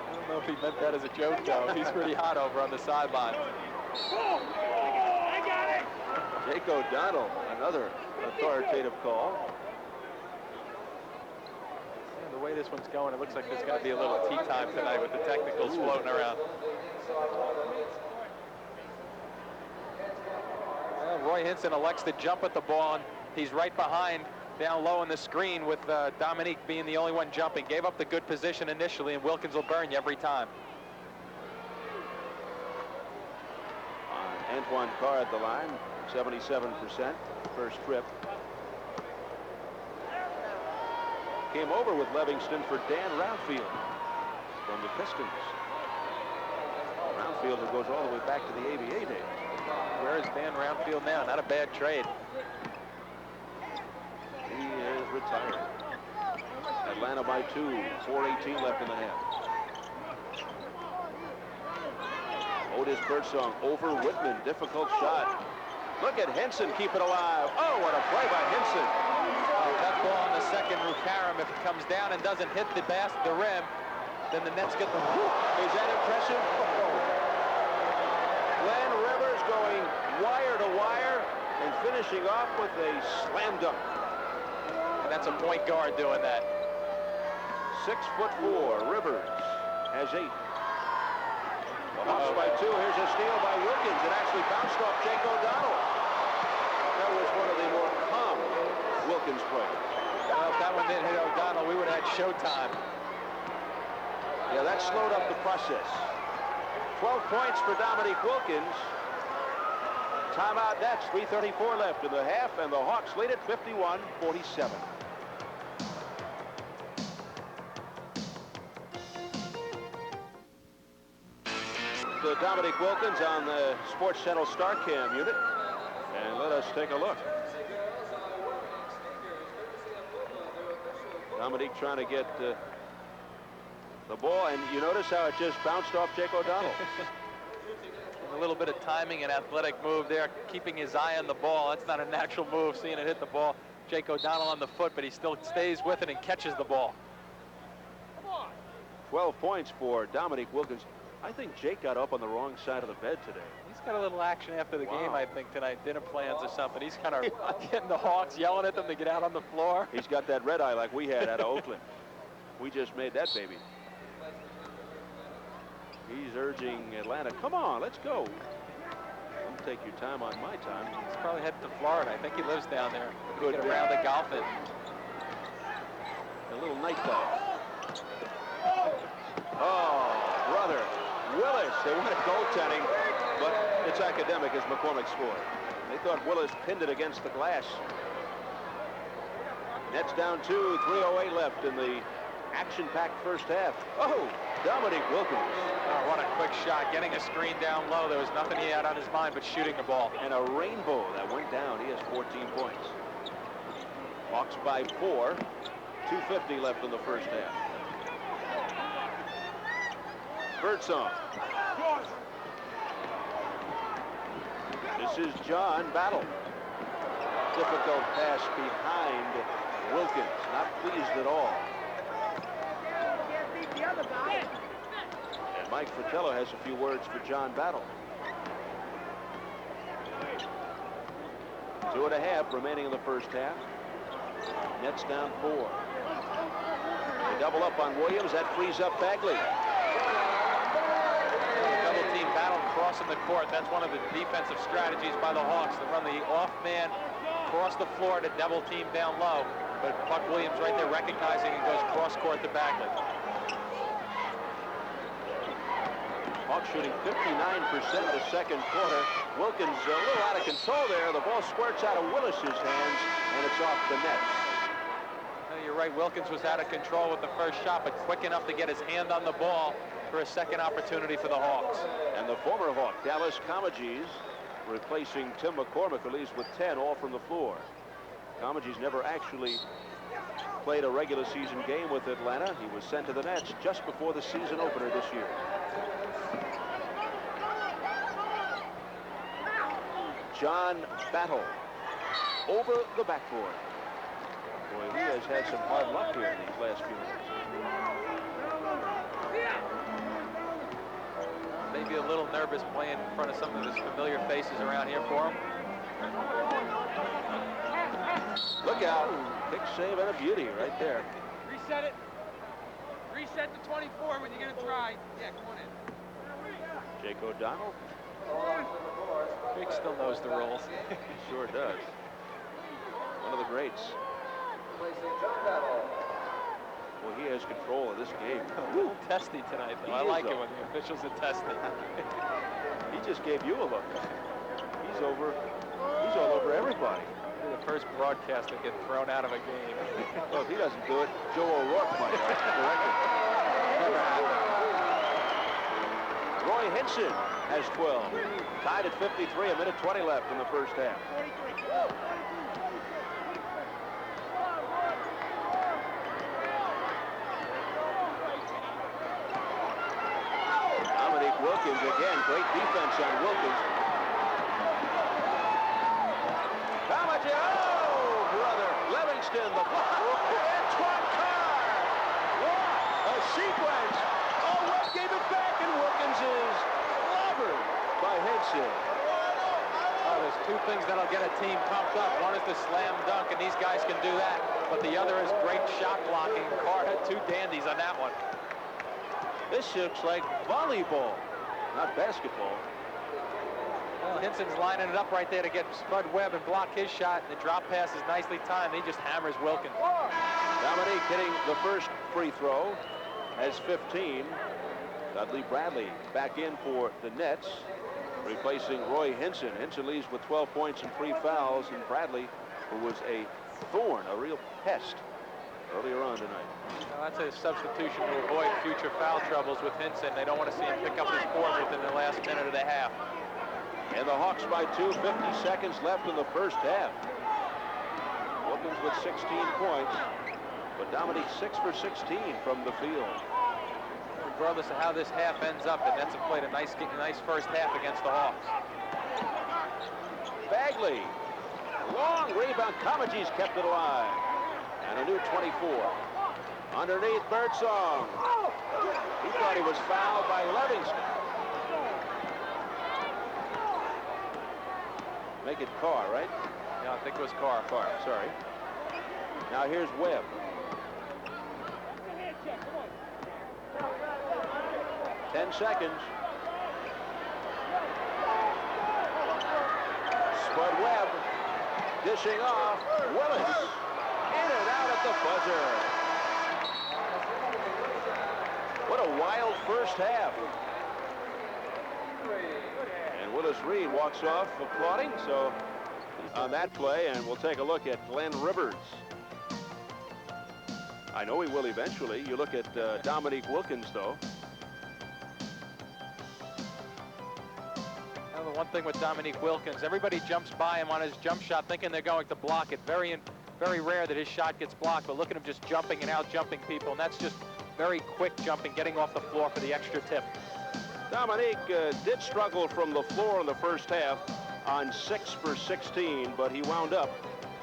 I don't know if he meant that as a joke, though. He's pretty hot over on the sideline. I got it. Jake O'Donnell, another authoritative call. Yeah, the way this one's going, it looks like there's going to be a little tea time tonight with the technicals floating around. Well, Roy Hinson elects to jump at the ball, and he's right behind down low on the screen with Dominique being the only one jumping. Gave up the good position initially, and Wilkins will burn you every time. Antoine Carr at the line, 77% first trip. Came over with Livingston for Dan Roundfield from the Pistons. Roundfield, who goes all the way back to the ABA days. Where is Dan Roundfield now? Not a bad trade. He is retired. Atlanta by 2, 4:18 left in the half. Otis Birdsong over Whitman, difficult shot. Look at Henson keep it alive. Oh, what a play by Henson. That ball on the second Rukaram, if it comes down and doesn't hit the rim, then the Nets get the whoop. Is that impressive? Oh. Glenn Rivers going wire to wire and finishing off with a slam dunk. And that's a point guard doing that. 6'4", Rivers has 8. The Hawks by 2. Here's a steal by Wilkins. It actually bounced off Jake O'Donnell. That was one of the more calm Wilkins plays. Well, if that one didn't hit O'Donnell, we would have had showtime. Yeah, that slowed up the process. 12 points for Dominique Wilkins. Timeout Nets, 3:34 left in the half, and the Hawks lead it 51-47. Dominique Wilkins on the Sports Channel StarCam unit, and let us take a look. Dominique trying to get the ball, and you notice how it just bounced off Jake O'Donnell. A little bit of timing and athletic move there, keeping his eye on the ball. That's not a natural move, seeing it hit the ball. Jake O'Donnell on the foot, but he still stays with it and catches the ball. 12 points for Dominique Wilkins. I think Jake got up on the wrong side of the bed today. He's got a little action after the game, I think, tonight. Dinner plans or something. He's kind of getting the Hawks, yelling at them to get out on the floor. He's got that red eye like we had out of Oakland. We just made that baby. He's urging Atlanta, come on, let's go. Don't take your time on my time. He's probably headed to Florida. I think he lives down there. Good. Get around the golfing. A little night dive. Oh, brother. Willis, they wanted goaltending, but it's academic as McCormick scored. They thought Willis pinned it against the glass. Nets down 2, 3:08 left in the action-packed first half. Oh, Dominique Wilkins. Oh, what a quick shot, getting a screen down low. There was nothing he had on his mind but shooting the ball. And a rainbow that went down. He has 14 points. Hawks by 4, 2:50 left in the first half. Birdsong. This is John Battle. Difficult pass behind Wilkins. Not pleased at all. And Mike Fratello has a few words for John Battle. 2.5 remaining in the first half. Nets down 4. They double up on Williams. That frees up Bagley. Double team battle crossing the court. That's one of the defensive strategies by the Hawks, to run the off man across the floor to double team down low. But Buck Williams right there recognizing and goes cross court to Bagley. Hawks shooting 59% in the second quarter. Wilkins a little out of control there. The ball squirts out of Willis's hands, and it's off the net. You're right, Wilkins was out of control with the first shot, but quick enough to get his hand on the ball for a second opportunity for the Hawks. And the former Hawk, Dallas Comegys, replacing Tim McCormick, who leaves with 10, all from the floor. Comegys never actually played a regular season game with Atlanta. He was sent to the Nets just before the season opener this year. John Battle over the backboard. Boy, he has had some hard luck here in these last few minutes. Maybe a little nervous playing in front of some of his familiar faces around here for him. Look out. Big save and a beauty right there. Reset it. Reset to 24 when you're going to try. Yeah, come on in. Jake O'Donnell. Jake still knows the rules. He sure does. One of the greats. Replacing John Battle. Well, he has control of this game. A little testy tonight, though. I like it when the officials are testing. He just gave you a look. He's all over everybody. You're the first broadcaster to get thrown out of a game. Well, if he doesn't do it, Joe O'Rourke might. Correct it. Never happened. Roy Hinson has 12. Tied at 53, a minute 20 left in the first half. Dominique Wilkins again, great defense on Wilkins. Oh, brother, Livingston, the block. Antoine Carr. What a sequence. Oh, Webb gave it back, and Wilkins is clobbered by Henson. Oh, there's two things that'll get a team pumped up. One is the slam dunk, and these guys can do that. But the other is great shot blocking. Carr had two dandies on that one. This looks like volleyball, not basketball. Well, Hinson's lining it up right there to get Spud Webb and block his shot. The drop pass is nicely timed. He just hammers Wilkins. Dominique hitting the first free throw has 15. Dudley Bradley back in for the Nets, replacing Roy Hinson. Hinson leaves with 12 points and 3 fouls, and Bradley, who was a thorn, a real pest earlier on tonight. Now that's a substitution to avoid future foul troubles with Hinson. They don't want to see him pick up his fourth within the last minute and a half. And the Hawks by 2, 50 seconds left in the first half. Wilkins with 16 points, but Dominique 6 for 16 from the field. Regardless of how this half ends up, the Nets have played a nice first half against the Hawks. Bagley, long rebound. Comegys kept it alive. And a new 24. Underneath Birdsong. He thought he was fouled by Livingston. Make it Carr, right? Yeah, I think it was Carr. Carr, sorry. Now here's Webb. Ten seconds. Spud Webb dishing off. Willis in and out at the buzzer. What a wild first half. And Willis Reed walks off applauding, so on that play, and we'll take a look at Glenn Rivers. I know he will eventually. You look at Dominique Wilkins, though. Now, the one thing with Dominique Wilkins, everybody jumps by him on his jump shot thinking they're going to block it. Very rare that his shot gets blocked, but look at him just jumping and out jumping people, and that's just very quick jumping, getting off the floor for the extra tip. Dominique did struggle from the floor in the first half on 6 for 16, but he wound up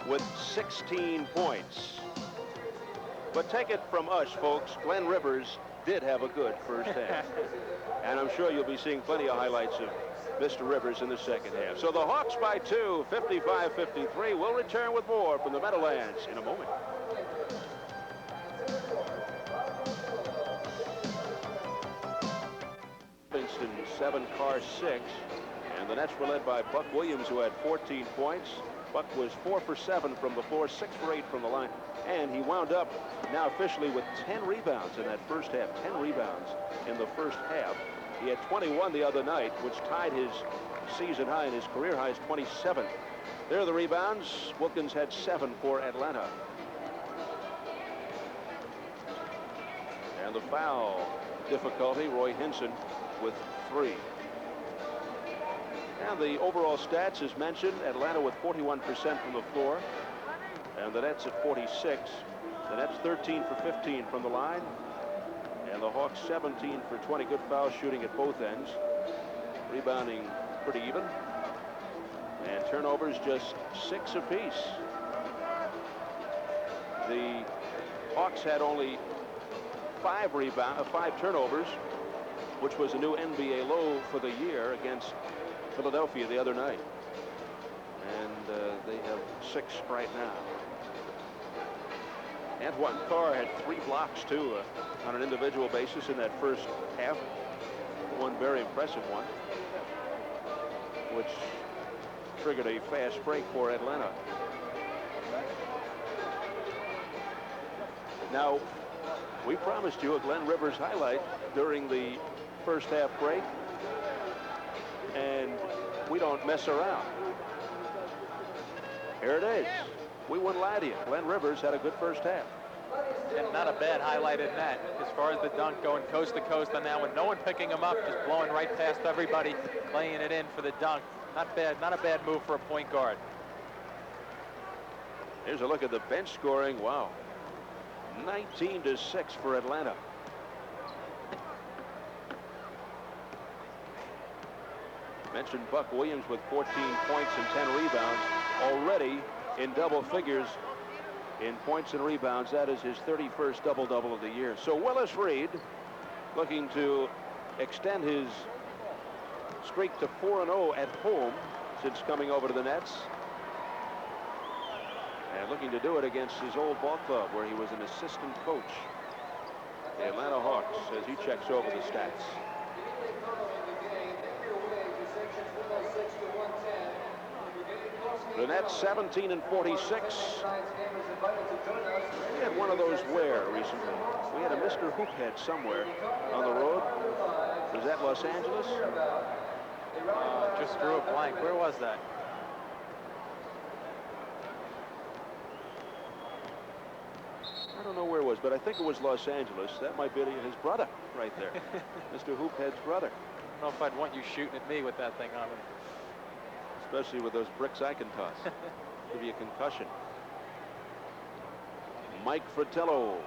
with 16 points. But take it from us, folks, Glenn Rivers did have a good first half. And I'm sure you'll be seeing plenty of highlights of Mr. Rivers in the second half. So the Hawks by 2, 55-53. We'll return with more from the Meadowlands in a moment. Livingston 7, Carr 6, and the Nets were led by Buck Williams, who had 14 points. Buck was 4 for 7 from the floor, 6 for 8 from the line, and he wound up now officially with 10 rebounds in that first half. 10 rebounds in the first half. He had 21 the other night, which tied his season high, and his career high is 27. There are the rebounds. Wilkins had 7 for Atlanta. And the foul difficulty, Roy Hinson with 3. And the overall stats, as mentioned, Atlanta with 41% from the floor, and the Nets at 46. The Nets 13 for 15 from the line, and the Hawks 17 for 20. Good foul shooting at both ends. Rebounding pretty even, and turnovers just 6 apiece. The Hawks had only 5 turnovers, which was a new NBA low for the year against Philadelphia the other night. And they have 6 right now. Antoine Carr had 3 blocks, too, on an individual basis in that first half. One very impressive one, which triggered a fast break for Atlanta. Now, we promised you a Glenn Rivers highlight during the first half break, and we don't mess around. Here it is. We wouldn't lie to you. Glenn Rivers had a good first half. And not a bad highlight in that. As far as the dunk, going coast to coast on that one. No one picking him up, just blowing right past everybody, laying it in for the dunk. Not bad, not a bad move for a point guard. Here's a look at the bench scoring. Wow. 19-6 for Atlanta. Mentioned Buck Williams with 14 points and 10 rebounds, already in double figures in points and rebounds. That is his 31st double-double of the year. So Willis Reed looking to extend his streak to 4-0 at home since coming over to the Nets, and looking to do it against his old ball club where he was an assistant coach, the Atlanta Hawks, as he checks over the stats. The Nets 17 and 46. We had one of those where recently. We had a Mr. Hoophead somewhere on the road. Was that Los Angeles? Just drew a blank. Where was that? I don't know where it was, but I think it was Los Angeles. That might be his brother right there. Mr. Hoophead's brother. I don't know if I'd want you shooting at me with that thing on him. Especially with those bricks I can toss. Give you a concussion. Mike Fratello,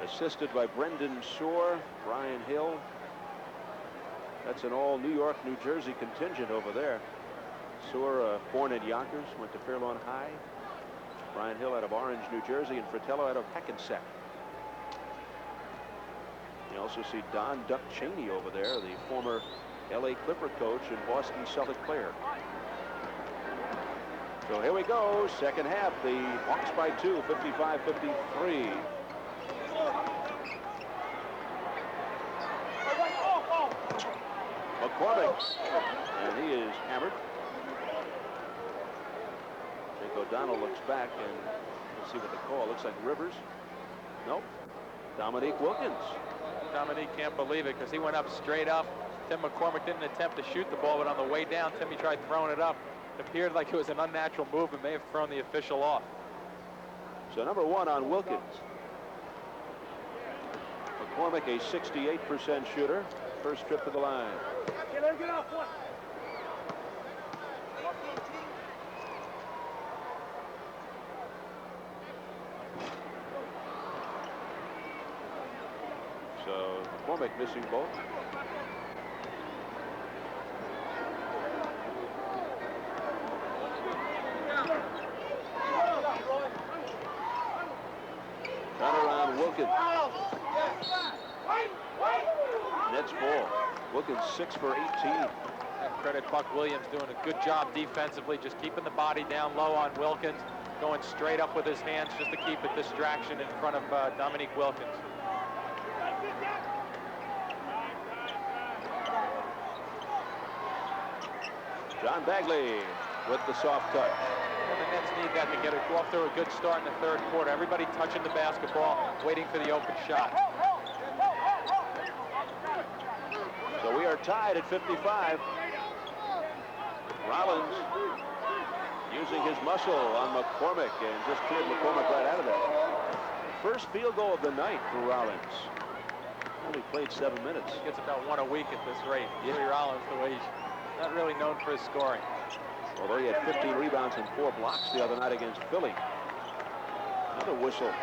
assisted by Brendan Soar, Brian Hill. That's an all New York, New Jersey contingent over there. Soar, born in Yonkers, went to Fairlawn High. Brian Hill out of Orange, New Jersey, and Fratello out of Hackensack. You also see Don Duck Cheney over there, the former LA Clipper coach and Boston Celtic player. So here we go, second half. The Hawks by 2, 55-53. McCormick, and he is hammered. Jake O'Donnell looks back, and let's see what the call looks like. Rivers. Nope. Dominique Wilkins. Dominique can't believe it because he went up straight up. Tim McCormick didn't attempt to shoot the ball, but on the way down, Timmy tried throwing it up. It appeared like it was an unnatural move and may have thrown the official off. So number one on Wilkins. McCormick, a 68% shooter. First trip to the line. So McCormick missing both. Turnaround Wilkins. Nets ball. Wilkins 6 for 18. And credit Buck Williams doing a good job defensively, just keeping the body down low on Wilkins, going straight up with his hands just to keep a distraction in front of Dominique Wilkins. John Bagley with the soft touch. Well, the Nets need that to get it off to a good start in the third quarter. Everybody touching the basketball, waiting for the open shot. So we are tied at 55. Rollins using his muscle on McCormick and just cleared McCormick right out of there. First field goal of the night for Rollins. Only played 7 minutes. He gets about one a week at this rate. Jimmy Rollins, the way he's not really known for his scoring. Although he had 15 rebounds and 4 blocks the other night against Philly. Another whistle.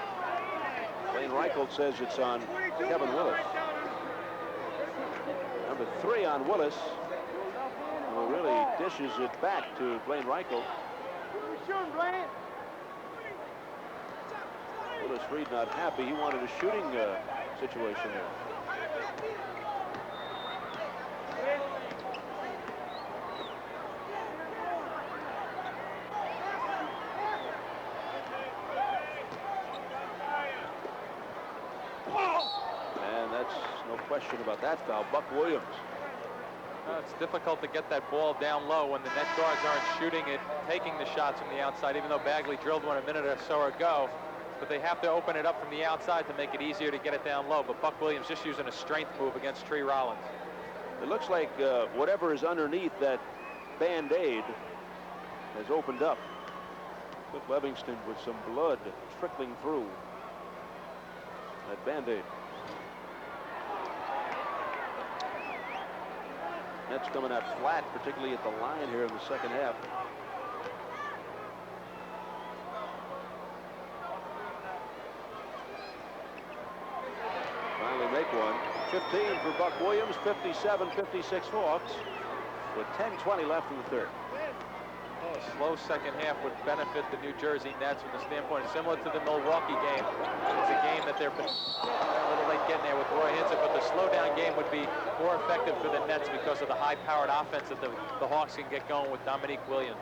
Blaine Reichelt says it's on Kevin Willis. Number 3 on Willis, who really dishes it back to Blaine Reichelt. Willis Reed not happy. He wanted a shooting situation there. And that's no question about that foul. Buck Williams. It's difficult to get that ball down low when the net guards aren't shooting it, taking the shots from the outside, even though Bagley drilled one a minute or so ago. but they have to open it up from the outside to make it easier to get it down low. But Buck Williams just using a strength move against Tree Rollins. It looks like whatever is underneath that Band-Aid has opened up. Cliff Livingston with some blood trickling through that Band-Aid. Nets coming out flat, particularly at the line here in the second half. Finally make one. 15 for Buck Williams, 57-56 Hawks, with 10:20 left in the third. A slow second half would benefit the New Jersey Nets from the standpoint similar to the Milwaukee game. It's a game that they're a little late getting there with Roy Hinson, but the slowdown game would be more effective for the Nets because of the high-powered offense that the Hawks can get going with Dominique Wilkins.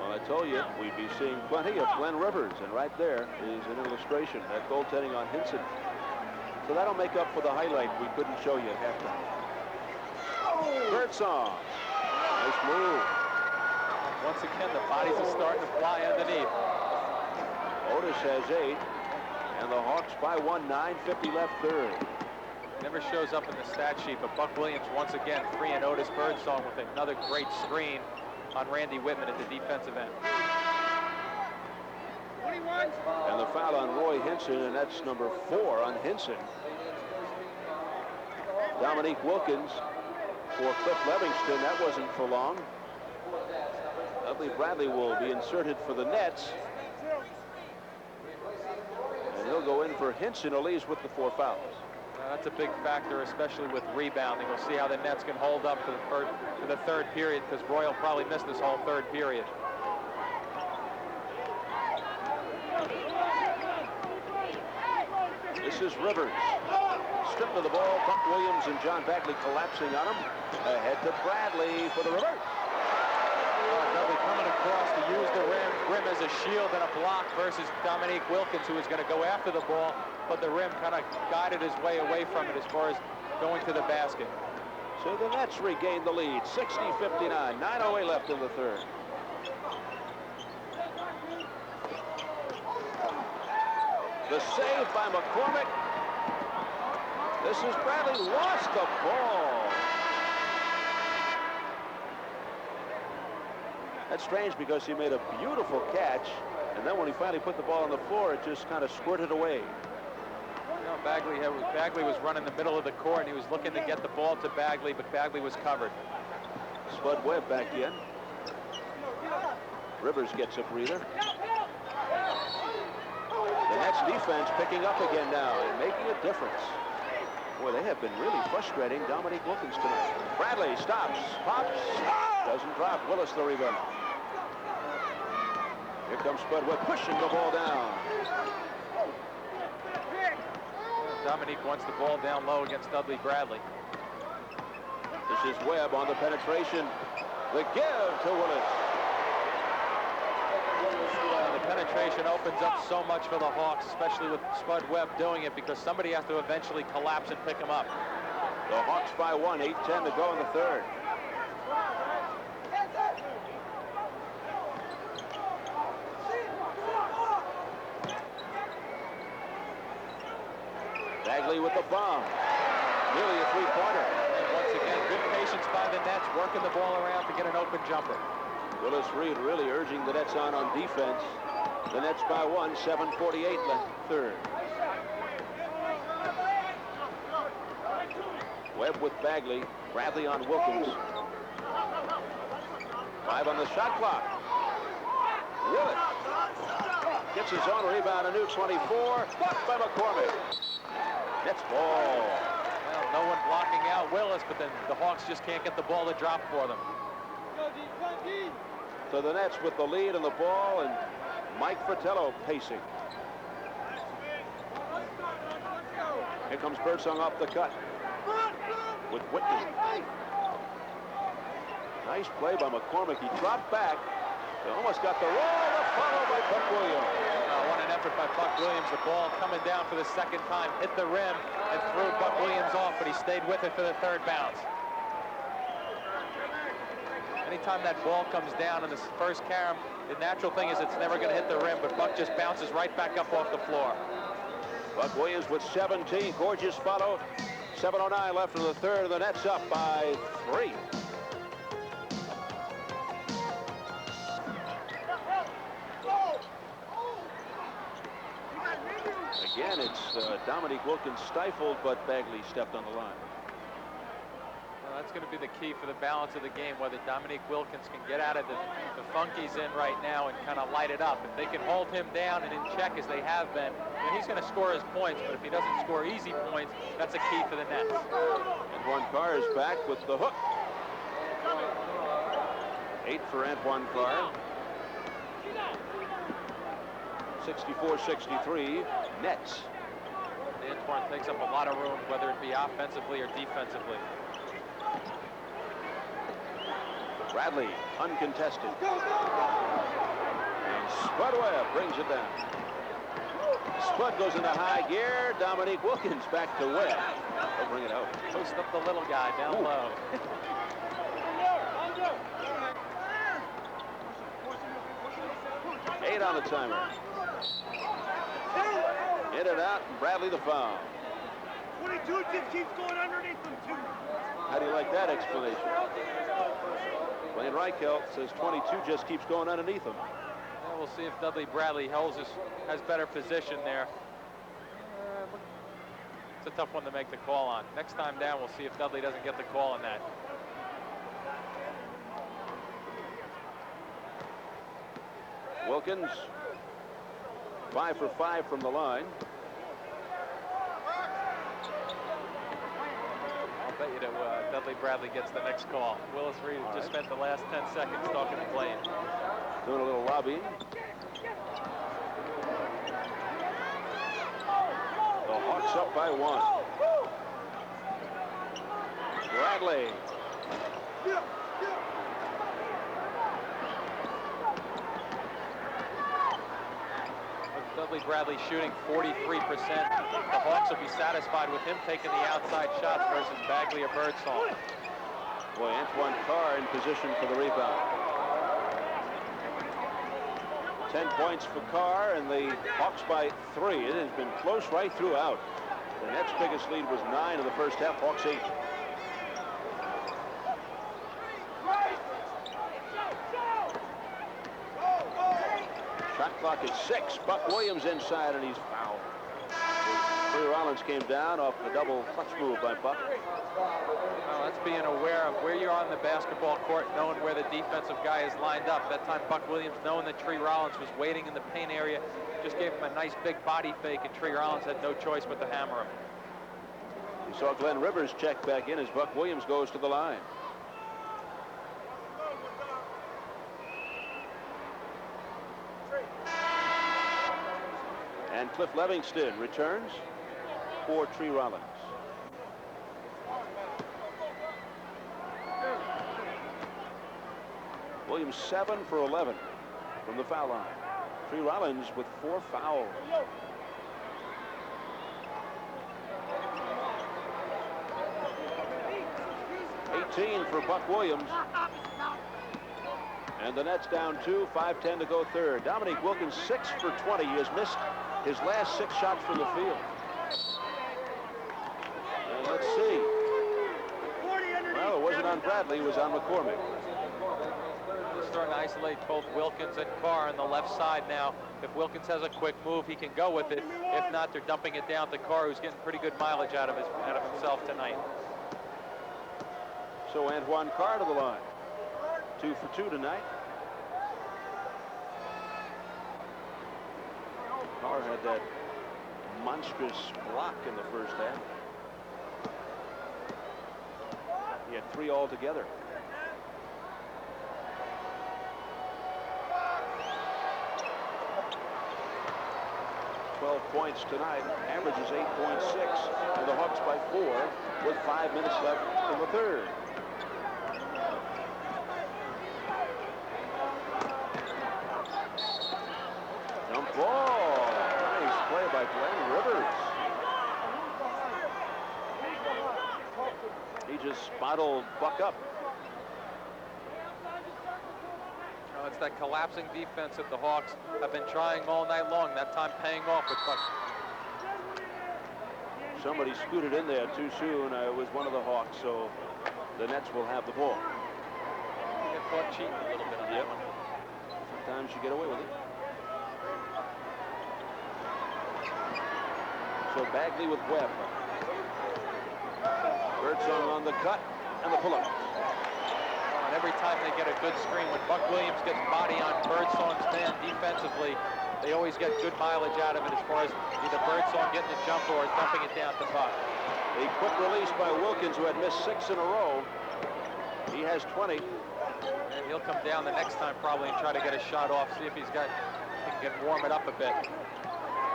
Well, I told you we'd be seeing plenty of Glenn Rivers, and right there is an illustration. That goaltending on Hinson. So that'll make up for the highlight we couldn't show you at halftime. Birdsong. Nice move. Once again, the bodies are starting to fly underneath. Otis has 8, and the Hawks by 1, 9:50 left third. Never shows up in the stat sheet, but Buck Williams once again freeing Otis Birdsong with another great screen on Randy Whitman at the defensive end. 21. And the foul on Roy Hinson, and that's number 4 on Hinson. Dominique Wilkins for Cliff Livingston. That wasn't for long. Dudley Bradley will be inserted for the Nets. And he'll go in for Hinson, who leaves with the 4 fouls. That's a big factor, especially with rebounding. We'll see how the Nets can hold up for the third period, because Roy will probably miss this whole third period. This is Rivers. Stripped of the ball. Buck Williams and John Bagley collapsing on him. Ahead to Bradley for the reverse. Dudley coming across to use the rim as a shield and a block versus Dominique Wilkins, who was going to go after the ball, but the rim kind of guided his way away from it as far as going to the basket. So the Nets regain the lead, 60-59, 9:08 left in the third. The save by McCormick. This is Bradley, lost the ball. That's strange because he made a beautiful catch, and then when he finally put the ball on the floor, it just kind of squirted away. You know, Bagley was running the middle of the court, and he was looking to get the ball to Bagley, but Bagley was covered. Spud Webb back in. Rivers gets a breather. The Nets defense picking up again now and making a difference. Boy, they have been really frustrating Dominique Wilkins tonight. Bradley stops, pops, doesn't drop. Willis the rebound. Here comes Spud Webb pushing the ball down. Dominique wants the ball down low against Dudley Bradley. This is Webb on the penetration. The give to Willis. The penetration opens up so much for the Hawks, especially with Spud Webb doing it, because somebody has to eventually collapse and pick him up. The Hawks by 1, 8:10 to go in the third. Bagley with the bomb. Nearly a three-pointer. And once again, good patience by the Nets, working the ball around to get an open jumper. Willis Reed really urging the Nets on defense. The Nets by 1, 7:48 left third. Webb with Bagley. Bradley on Wilkins. 5 on the shot clock. Willis gets his own rebound, a new 24. Blocked by McCormick. Nets ball. Well, no one blocking out Willis, but then the Hawks just can't get the ball to drop for them. So the Nets with the lead and the ball, and Mike Fratello pacing. Here comes Birdsong off the cut with Whitney. Nice play by McCormick. He dropped back. They almost got the roll. The follow by Buck Williams. What an effort by Buck Williams. The ball coming down for the second time. Hit the rim and threw Buck Williams off, but he stayed with it for the third bounce. And anytime that ball comes down in this first carom, the natural thing is it's never going to hit the rim, but Buck just bounces right back up off the floor. Buck Williams with 17. Gorgeous follow. 7:09 left in the third. The Nets up by 3. Again, it's Dominique Wilkins stifled, but Bagley stepped on the line. Well, that's going to be the key for the balance of the game, whether Dominique Wilkins can get out of the funk he's in right now and kind of light it up. If they can hold him down and in check as they have been, then he's going to score his points. But if he doesn't score easy points, that's a key for the Nets. Antoine Carr is back with the hook. 8 for Antoine Carr. 64-63 Nets. Antoine takes up a lot of room, whether it be offensively or defensively. Bradley, uncontested. And Spud Webb brings it down. Spud goes into high gear. Dominique Wilkins back to Webb. They'll bring it out. Post up the little guy down low. 8 on the timer. In and out, and Bradley the foul. 22 just keeps going underneath them, too. How do you like that explanation? Wayne Reichelt says 22 just keeps going underneath him. Well, we'll see if Dudley Bradley has better position there. It's a tough one to make the call on. Next time down, we'll see if Dudley doesn't get the call on that. Wilkins, 5 for 5 from the line. I'll bet you that Dudley Bradley gets the next call. Willis Reed has just spent the last 10 seconds talking to Blaine. Doing a little lobbying. The Hawks up by 1. Bradley. Dudley Bradley shooting 43%. The Hawks will be satisfied with him taking the outside shots versus Bagley or Birdsong. Boy, Antoine Carr in position for the rebound. 10 points for Carr, and the Hawks by 3. It has been close right throughout. The Nets' biggest lead was 9 in the first half. Hawks 8. Shot clock at 6. Buck Williams inside, and he's fouled. Trey Rollins came down off the double clutch move by Buck. Well, that's being aware of where you're on the basketball court, knowing where the defensive guy is lined up. That time, Buck Williams, knowing that Trey Rollins was waiting in the paint area, just gave him a nice big body fake, and Trey Rollins had no choice but to hammer him. We saw Glenn Rivers check back in as Buck Williams goes to the line. And Cliff Livingston returns for Tree Rollins. Williams 7 for 11 from the foul line. Tree Rollins with 4 fouls. For Buck Williams. And the Nets down 2, 5:10 to go third. Dominique Wilkins 6 for 20. He has missed his last 6 shots from the field. And let's see. Well, it wasn't on Bradley, it was on McCormick. They're starting to isolate both Wilkins and Carr on the left side now. If Wilkins has a quick move, he can go with it. If not, they're dumping it down to Carr, who's getting pretty good mileage out of himself tonight. So Antoine Carr to the line. 2 for 2 tonight. Carr had that monstrous block in the first half. He had 3 altogether. Points tonight, averages 8.6, and the Hawks by 4 with 5 minutes left in the third. Jump ball. Nice play by Glenn Rivers. He just bottled Buck up. know, it's that collapsing defense that the Hawks have been trying all night long. That time paying off with Buck. Somebody scooted in there too soon. It was one of the Hawks, so the Nets will have the ball. They get caught cheating a little bit on that one. Sometimes you get away with it. So Bagley with Webb. Birdsong on the cut and the pull-up. And every time they get a good screen, when Buck Williams gets body on Birdsong's man defensively, they always get good mileage out of it as far as either Birdsong getting the jump or dumping it down to Buck. A quick release by Wilkins, who had missed 6 in a row. He has 20. And he'll come down the next time probably and try to get a shot off, see if he can warm it up a bit.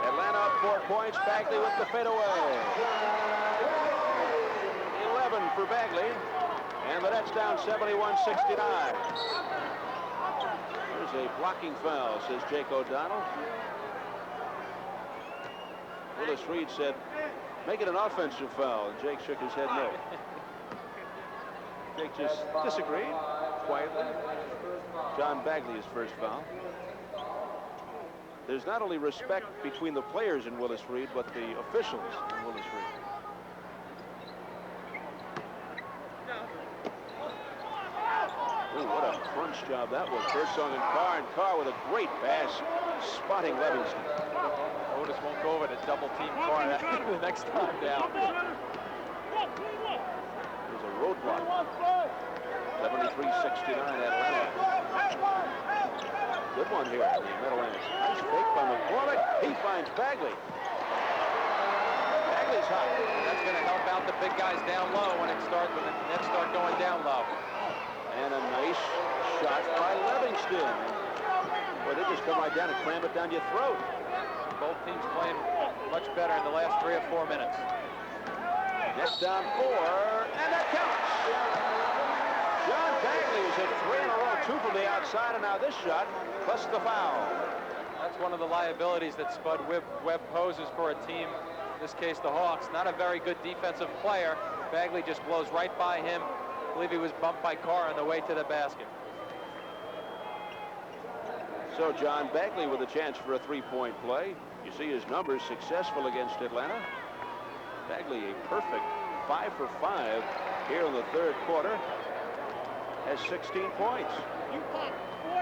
Atlanta up 4 points. Bagley with the fadeaway. 11 for Bagley. And the Nets down 71-69. There's a blocking foul, says Jake O'Donnell. Willis Reed said, make it an offensive foul. And Jake shook his head no. Jake just disagreed quietly. John Bagley's first foul. There's not only respect between the players in Willis Reed, but the officials in Willis Reed. Ooh, what a crunch job that was. Birdsong and Carr with a great pass, spotting Livingston. Otis won't go over to double team Carr the next time down. There's a roadblock. 73-69 Atlanta. Good one here in the Meadowlands. Nice fake by McCormick. He finds Bagley. Bagley's hot. That's going to help out the big guys down low when the Nets start going down low. And a nice shot by Livingston. Boy, they just come right down and cram it down your throat. Both teams playing much better in the last 3 or 4 minutes. Nets down 4, and that counts. John Bagley was hit 3 in a row, 2 from the outside, and now this shot, plus the foul. That's one of the liabilities that Spud Webb poses for a team, in this case the Hawks. Not a very good defensive player. Bagley just blows right by him. I believe he was bumped by Carr on the way to the basket. So John Bagley with a chance for a 3-point play. You see his numbers successful against Atlanta. Bagley a perfect 5 for 5 here in the third quarter. Has 16 points.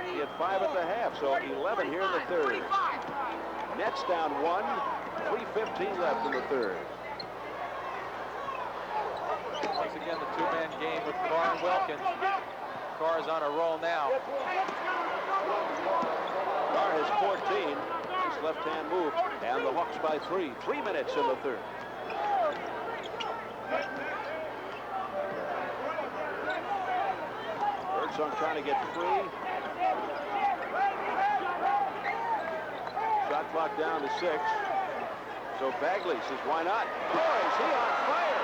He had 5 at the half, so 11 here in the third. Nets down 1, 3:15 left in the third. Once again, the two-man game with Carr and Wilkins. Carr is on a roll now. Carr has 14. Nice left-hand move, and the Hawks by 3. 3 minutes in the third. Birdsong trying to get free. Shot clock down to 6. So Bagley says, why not? Boy, is he on fire!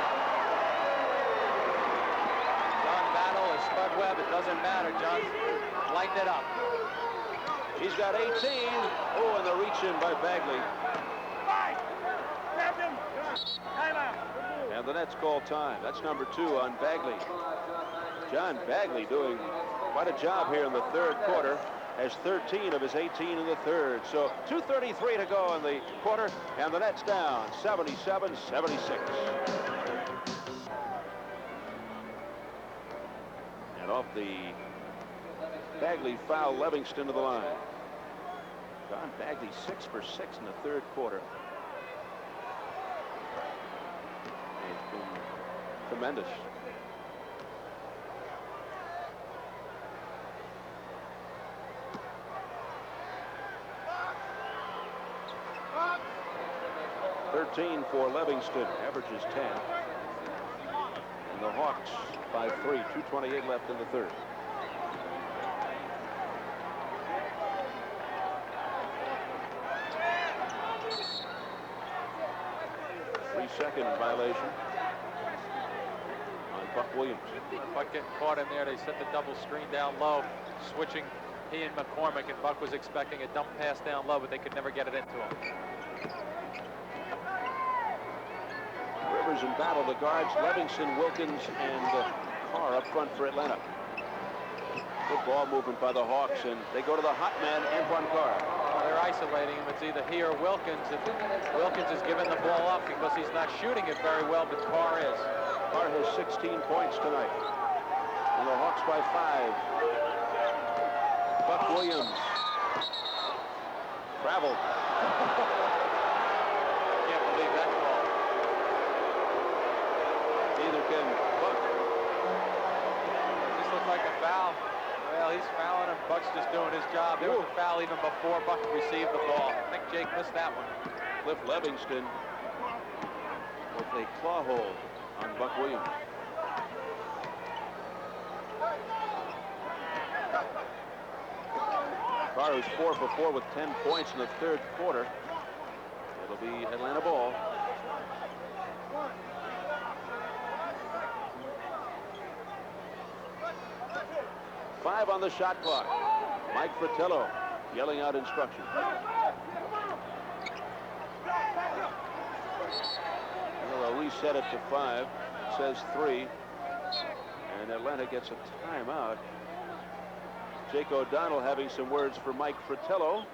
John Battle or Spud Webb, it doesn't matter. John's lighting it up. He's got 18. Oh, and the reach in by Bagley. And the Nets call time. That's number 2 on Bagley. John Bagley doing quite a job here in the third quarter. Has 13 of his 18 in the third. So 2:33 to go in the quarter, and the Nets down 77-76. And off the Bagley foul, Livingston to the line. John Bagley 6 for 6 in the third quarter. It's been tremendous. For Livingston, averages 10. And the Hawks by 3, 2:28 left in the third. Three-second violation on Buck Williams. Buck getting caught in there. They set the double screen down low, switching he and McCormick, and Buck was expecting a dump pass down low, but they could never get it into him. Rivers in battle, the guards, Livingston, Wilkins, and Carr up front for Atlanta. Good ball movement by the Hawks, and they go to the hot man, Antoine Carr. Well, they're isolating him. It's either he or Wilkins. If Wilkins is giving the ball up because he's not shooting it very well, but Carr is. Carr has 16 points tonight. And the Hawks by 5. Buck Williams. Traveled. Can't believe that call. Neither can Buck. This looks like a foul. Well, he's fouling him. Buck's just doing his job. There was a foul even before Buck received the ball. I think Jake missed that one. Cliff Livingston with a claw hold on Buck Williams. Carr is 4 for 4 with 10 points in the third quarter. It'll be Atlanta ball. Five on the shot clock. Mike Fratello yelling out instructions. They'll reset it to 5. It says 3. And Atlanta gets a timeout. Jake O'Donnell having some words for Mike Fratello.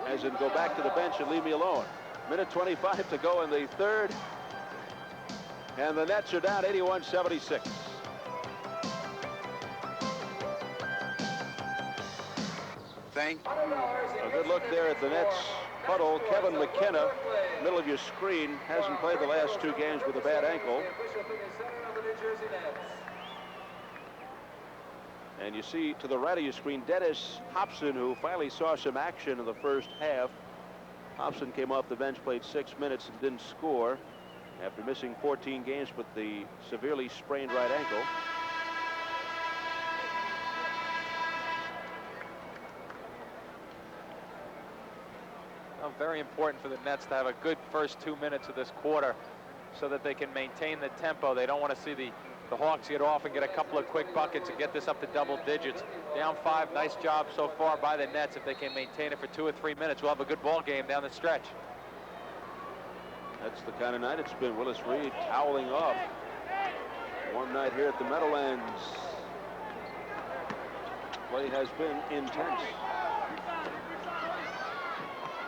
As in, go back to the bench and leave me alone. Minute 25 to go in the third. And the Nets are down 81-76. A good look there at the Nets huddle. Kevin McKenna, middle of your screen, hasn't played the last 2 games with a bad ankle. And you see to the right of your screen, Dennis Hobson, who finally saw some action in the first half. Hobson came off the bench, played 6 minutes and didn't score after missing 14 games with the severely sprained right ankle. Very important for the Nets to have a good first 2 minutes of this quarter so that they can maintain the tempo. They don't want to see the Hawks get off and get a couple of quick buckets and get this up to double digits. Down 5, nice job so far by the Nets. If they can maintain it for 2 or 3 minutes, we'll have a good ball game down the stretch. That's the kind of night it's been. Willis Reed toweling off. Warm night here at the Meadowlands. Play has been intense.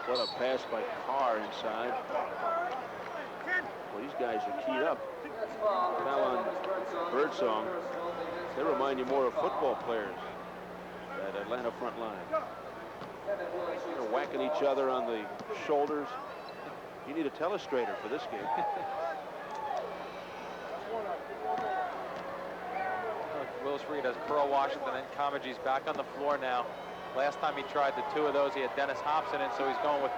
What a pass by Carr inside. Well, these guys are keyed up. Fallon, Birdsong, they remind you more of football players, that Atlanta front line. They're whacking each other on the shoulders. You need a telestrator for this game. Willis Reed has Pearl Washington and Comegys back on the floor now. Last time he tried the 2 of those, he had Dennis Hobson in, so he's going with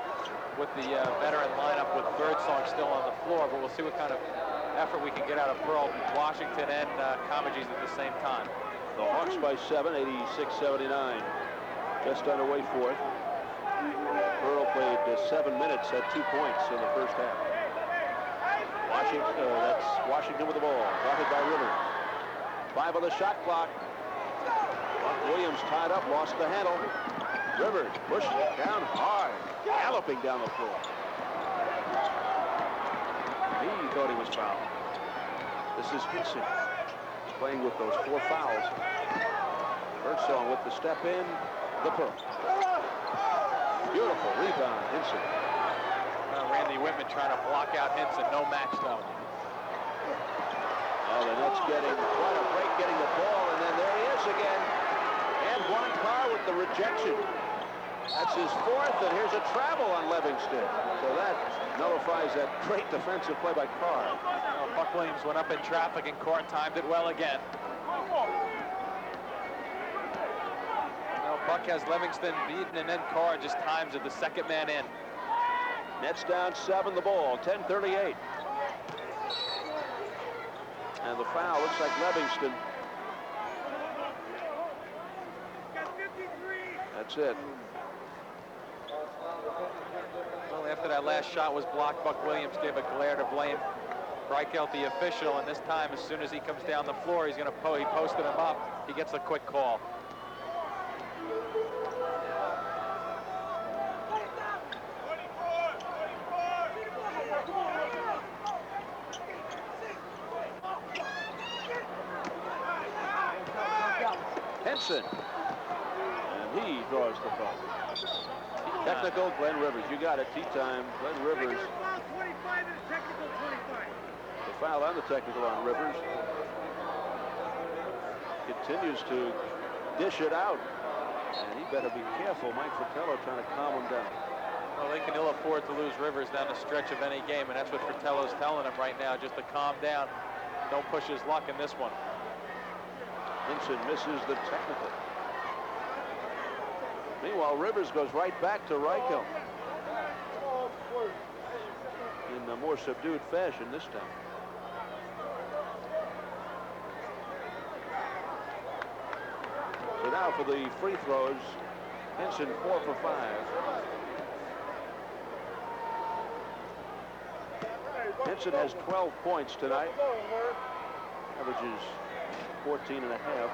the veteran lineup with Birdsong still on the floor. But we'll see what kind of effort we can get out of Pearl Washington and Comegys at the same time. The Hawks by 7, 86-79. Just underway fourth. Pearl played 7 minutes, had 2 points in the first half. That's Washington with the ball, guarded by Rivers. 5 on the shot clock. Buck Williams tied up, lost the handle. Rivers pushing it down hard, galloping down the floor. He thought he was fouled. This is Hinson playing with those 4 fouls. Birdsong with the step in, the Pearl. Beautiful rebound, Hinson. Randy Whitman trying to block out Hinson, no match though. Oh, the Nets getting quite a break, getting the ball, and then there he is again. Antoine Carr with the rejection. That's his 4th, and here's a travel on Livingston. So that nullifies that great defensive play by Carr. Well, Buck Williams went up in traffic and Carr timed it well again. Now Buck has Livingston beaten, and then Carr just times it, the second man in. Nets down 7, the ball, 10:38. And the foul looks like Livingston. That's it. Well, after that last shot was blocked, Buck Williams gave a glare to blame Reichelt, the official, and this time, as soon as he comes down the floor, he's going to he posted him up. He gets a quick call. Henson. And he draws the foul. Technical, Glenn Rivers. You got it. Tea time. Glenn Rivers. Foul 25 and a technical 25. The foul and the technical on Rivers. Continues to dish it out. And he better be careful. Mike Fratello trying to calm him down. Well, they can ill afford to lose Rivers down the stretch of any game, and that's what Fratello's telling him right now, just to calm down. Don't push his luck in this one. Henson misses the technical. Meanwhile, Rivers goes right back to Reichel in a more subdued fashion this time. So now for the free throws, Henson 4 for 5. Henson has 12 points tonight. Averages 14 and a half.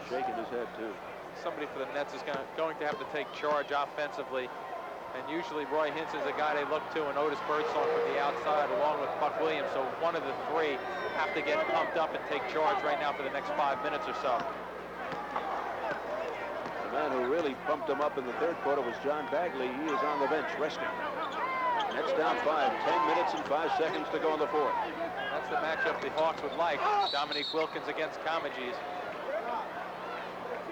Shaking his head too. Somebody for the Nets is going to have to take charge offensively. And usually Roy Hinson's a guy they look to, and Otis Birdsong from the outside along with Buck Williams. So one of the three have to get pumped up and take charge right now for the next 5 minutes or so. The man who really pumped him up in the third quarter was John Bagley. He is on the bench resting. Nets down 5, 10 minutes and 5 seconds to go in the fourth. That's the matchup the Hawks would like. Dominique Wilkins against Comegys.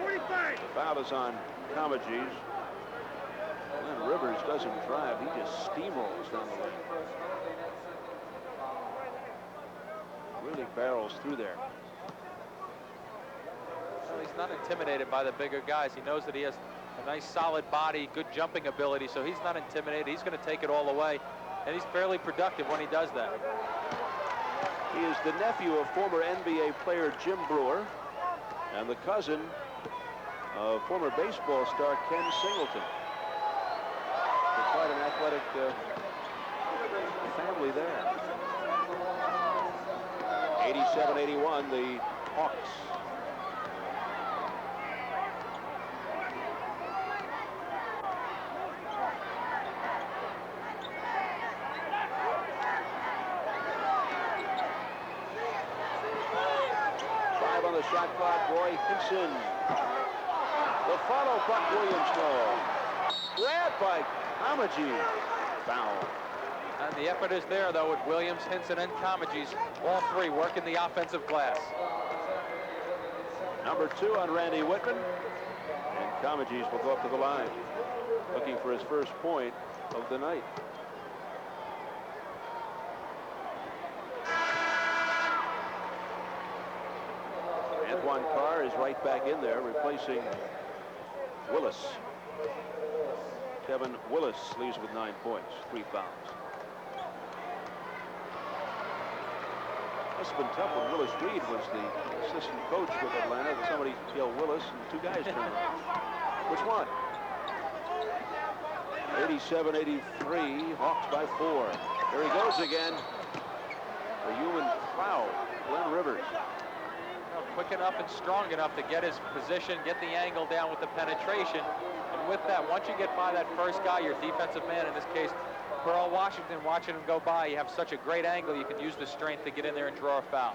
45. The foul is on Comegys. Glenn Rivers doesn't drive. He just steamrolls down the lane. Really barrels through there. Well, he's not intimidated by the bigger guys. He knows that he has a nice solid body, good jumping ability, so he's not intimidated. He's going to take it all away, and he's fairly productive when he does that. He is the nephew of former NBA player Jim Brewer and the cousin of former baseball star Ken Singleton. They're quite an athletic family there. 87-81, the Hawks. On the shot clock, Roy Hinson. The follow, Buck Williams, no. Grabbed by Comegys. Foul. And the effort is there, though, with Williams, Hinson, and Comegys, all three working the offensive glass. Number 2 on Randy Whitman. And Comegys will go up to the line, looking for his first point of the night. Antoine Carr is right back in there, replacing Willis. Kevin Willis leaves with 9 points, 3 fouls. Must have been tough when Willis Reed was the assistant coach with Atlanta. Somebody yelled Willis and 2 guys turned around. Which one? 87-83, Hawks by 4. There he goes again. A human foul, Glenn Rivers. Quick enough and strong enough to get his position, get the angle down with the penetration. And with that, once you get by that first guy, your defensive man, in this case, Pearl Washington, watching him go by, you have such a great angle, you can use the strength to get in there and draw a foul.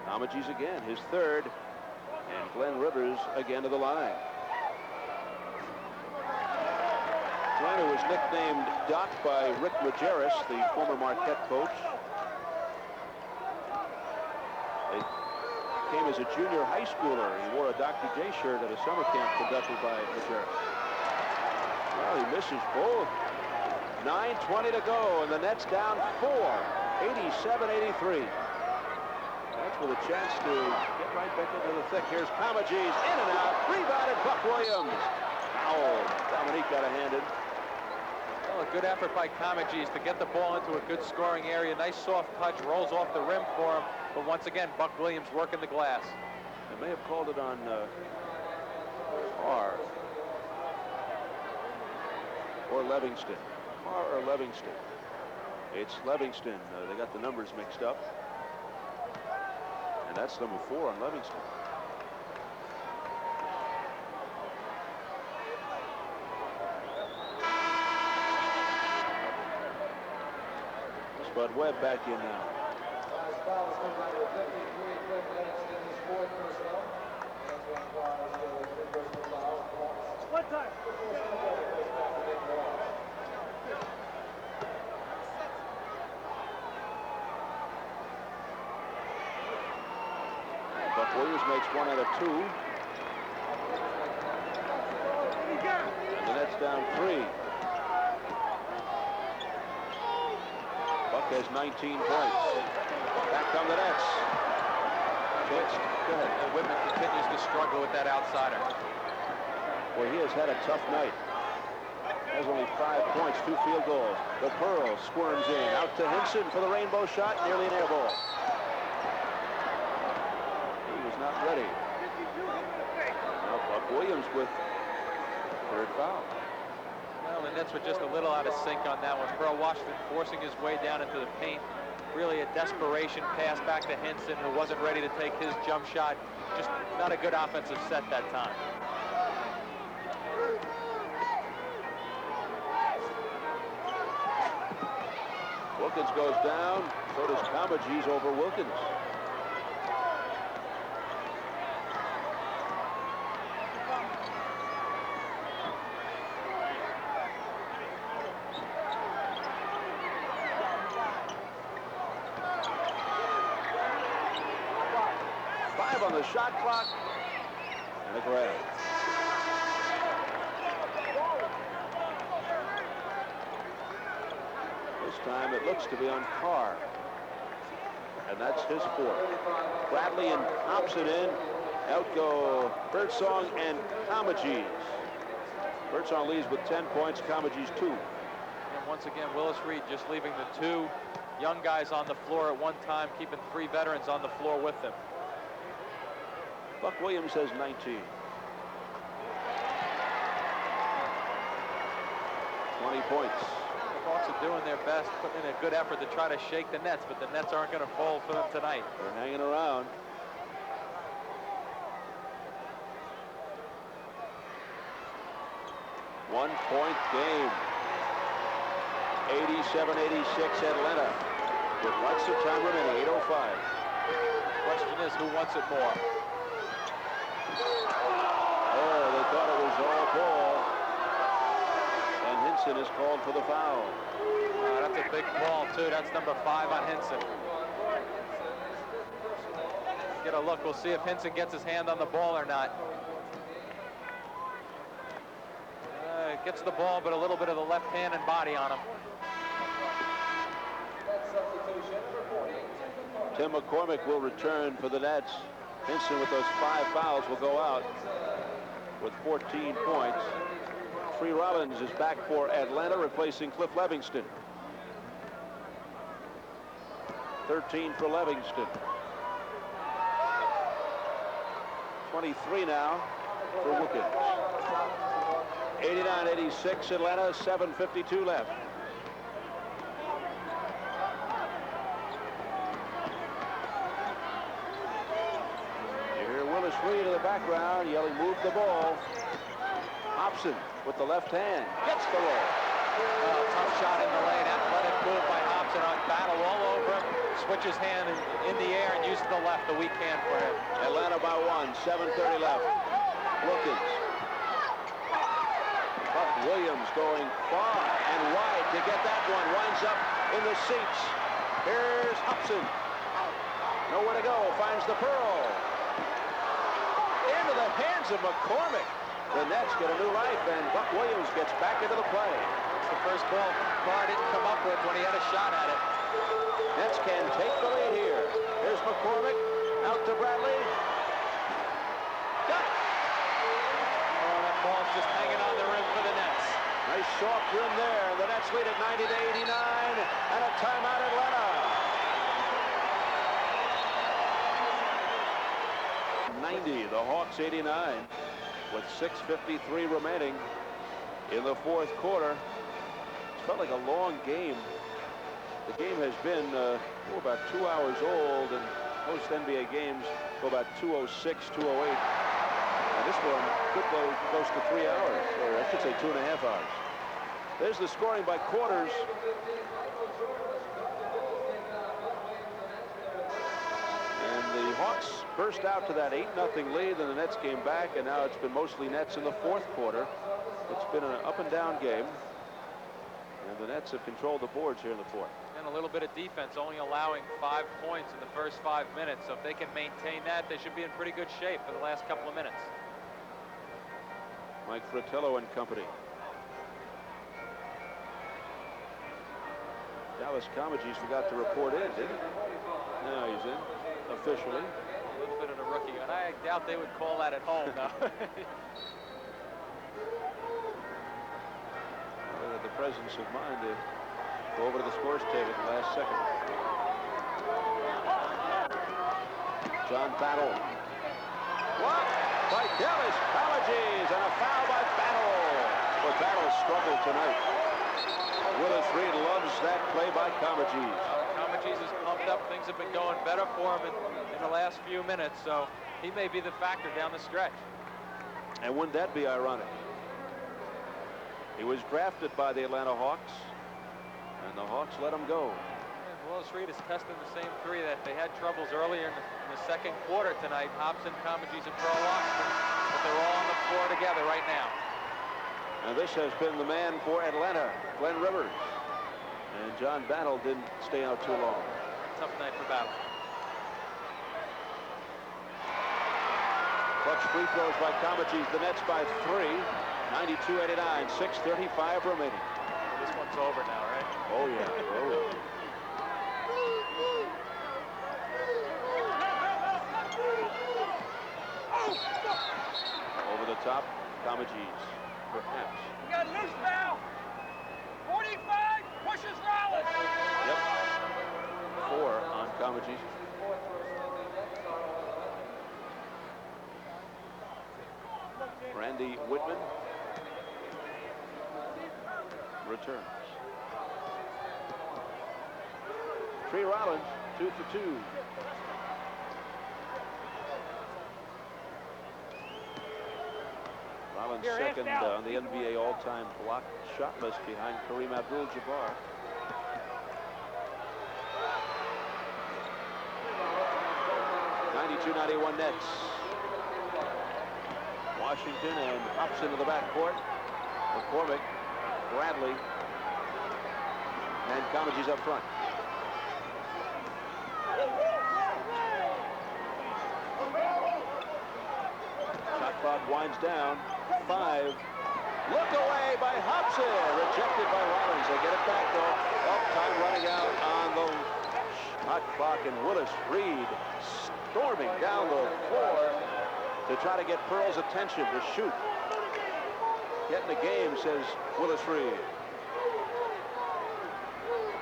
Comegys again, his third, and Glenn Rivers again to the line. Glenn, who was nicknamed Doc by Rick Majerus, the former Marquette coach. Came as a junior high schooler. He wore a Dr. J shirt at a summer camp conducted by Majerus. Well, he misses both. 9:20 to go, and the Nets down 4, 87-83. That's with a chance to get right back into the thick. Here's Comegys, in and out, rebounded Buck Williams. Foul. Dominique got a hand in. Well, a good effort by Comegys to get the ball into a good scoring area. Nice soft touch, rolls off the rim for him. But once again, Buck Williams working the glass. They may have called it on Carr or Livingston. Carr or Livingston. It's Livingston. They got the numbers mixed up. And that's number 4 on Livingston. Spud Webb back in now. Foul is coming out with 53, Cliff Langston, his fourth personal. That's one foul, his personal foul. What time? Buck Williams makes 1 out of 2. And the Nets down 3. Buck has 19 points. Back come the Nets. Chance. Go ahead. And Whitman continues to struggle with that outsider. Well, he has had a tough night. Has only 5 points, 2 field goals. The Pearl squirms in. Out to Hinson for the rainbow shot. Nearly an air ball. He was not ready. Now Buck Williams with third foul. Well, the Nets were just a little out of sync on that one. Pearl Washington forcing his way down into the paint. Really a desperation pass back to Hinson, who wasn't ready to take his jump shot. Just not a good offensive set that time. Wilkins goes down. So does Comagese over Wilkins. On the shot clock, and a grab. This time it looks to be on Carr, and that's his fourth. Bradley and Thompson in. Out go Birdsong and Comagese. Birdsong leads with 10 points, Comagese 2. And once again, Willis Reed just leaving the 2 young guys on the floor at one time, keeping 3 veterans on the floor with them. Buck Williams has 19. 20 points. The Hawks are doing their best, putting in a good effort to try to shake the Nets, but the Nets aren't going to fall for them tonight. They're hanging around. One-point game. 87-86 Atlanta. With lots of time remaining, 8:05. Question is, who wants it more? Oh, they thought it was all ball. And Hinson is called for the foul. That's a big ball, too. That's number 5 on Hinson. Get a look. We'll see if Hinson gets his hand on the ball or not. Gets the ball, but a little bit of the left hand and body on him. Tim McCormick will return for the Nets. Hinson with those 5 fouls will go out with 14 points. Free Rollins is back for Atlanta, replacing Cliff Livingston. 13 for Livingston. 23 now for Wilkins. 89-86 Atlanta, 7:52 left. Willis Reed in the background yelling, move the ball. Hobson with the left hand gets the roll. Tough shot in the lane. Athletic move by Hobson on battle all over him. Switches hand in the air and uses the left, the weak hand for him. Atlanta by 1, 7:30 left. Wilkins. Buck Williams going far and wide to get that one. Winds up in the seats. Here's Hobson. Nowhere to go. Finds the Pearl. Into the hands of McCormick. The Nets get a new life, and Buck Williams gets back into the play. It's the first ball Carr didn't come up with when he had a shot at it. Nets can take the lead here. Here's McCormick. Out to Bradley. Got it. Oh, that ball's just hanging on the rim for the Nets. Nice soft rim there. The Nets lead at 90-89, and a timeout Atlanta. 90, the Hawks 89, with 6:53 remaining in the fourth quarter. It felt like a long game. The game has been about 2 hours old, and most NBA games go about 2:06, 2:08. And this one could go close to 3 hours, or I should say 2.5 hours. There's the scoring by quarters. burst out to that 8-0 lead, and the Nets came back, and now it's been mostly Nets in the fourth quarter. It's been an up-and-down game, and the Nets have controlled the boards here in the fourth. And a little bit of defense, only allowing 5 points in the first 5 minutes. So if they can maintain that, they should be in pretty good shape for the last couple of minutes. Mike Fratello and company. Dallas Comegys forgot to report in, didn't he? No, he's in officially. A little bit of a rookie, and I doubt they would call that at home now. The presence of mind to go over to the scores table at the last second. John Battle. What? By Dallas Comegys, and a foul by Battle. But Battle struggled tonight. Willis Reed loves that play by Comegys. Comegys is pumped up. Things have been going better for him in the last few minutes, so he may be the factor down the stretch. And wouldn't that be ironic? He was drafted by the Atlanta Hawks, and the Hawks let him go. And Willis Reed is testing the same three that they had troubles earlier in the second quarter tonight. Hobson, Comegys, and Pearl Loxton, but they're all on the floor together right now. And this has been the man for Atlanta, Glenn Rivers. And John Battle didn't stay out too long. Tough night for Battle. Clutch free throws by Comegys. The Nets by 3. 92-89, 6:35 remaining. This one's over now, right? Oh, yeah. Oh, yeah. Over the top, Comegys, perhaps. We got loose now. 45 pushes Rollins. Yep. 4 on Comegys. Randy Whitman returns. Tree Rollins, 2 for 2. Rollins second on the NBA all-time block shot list behind Kareem Abdul-Jabbar. .92-91 Nets. Washington and ups into the backcourt. McCormick, Bradley, and Comegys up front. Shot clock winds down. 5. Look away by Hobson. Rejected by Rollins. They get it back though. Time running out on the shot clock, and Willis Reed storming down the floor to try to get Pearl's attention to shoot. Get in the game, says Willis Reed.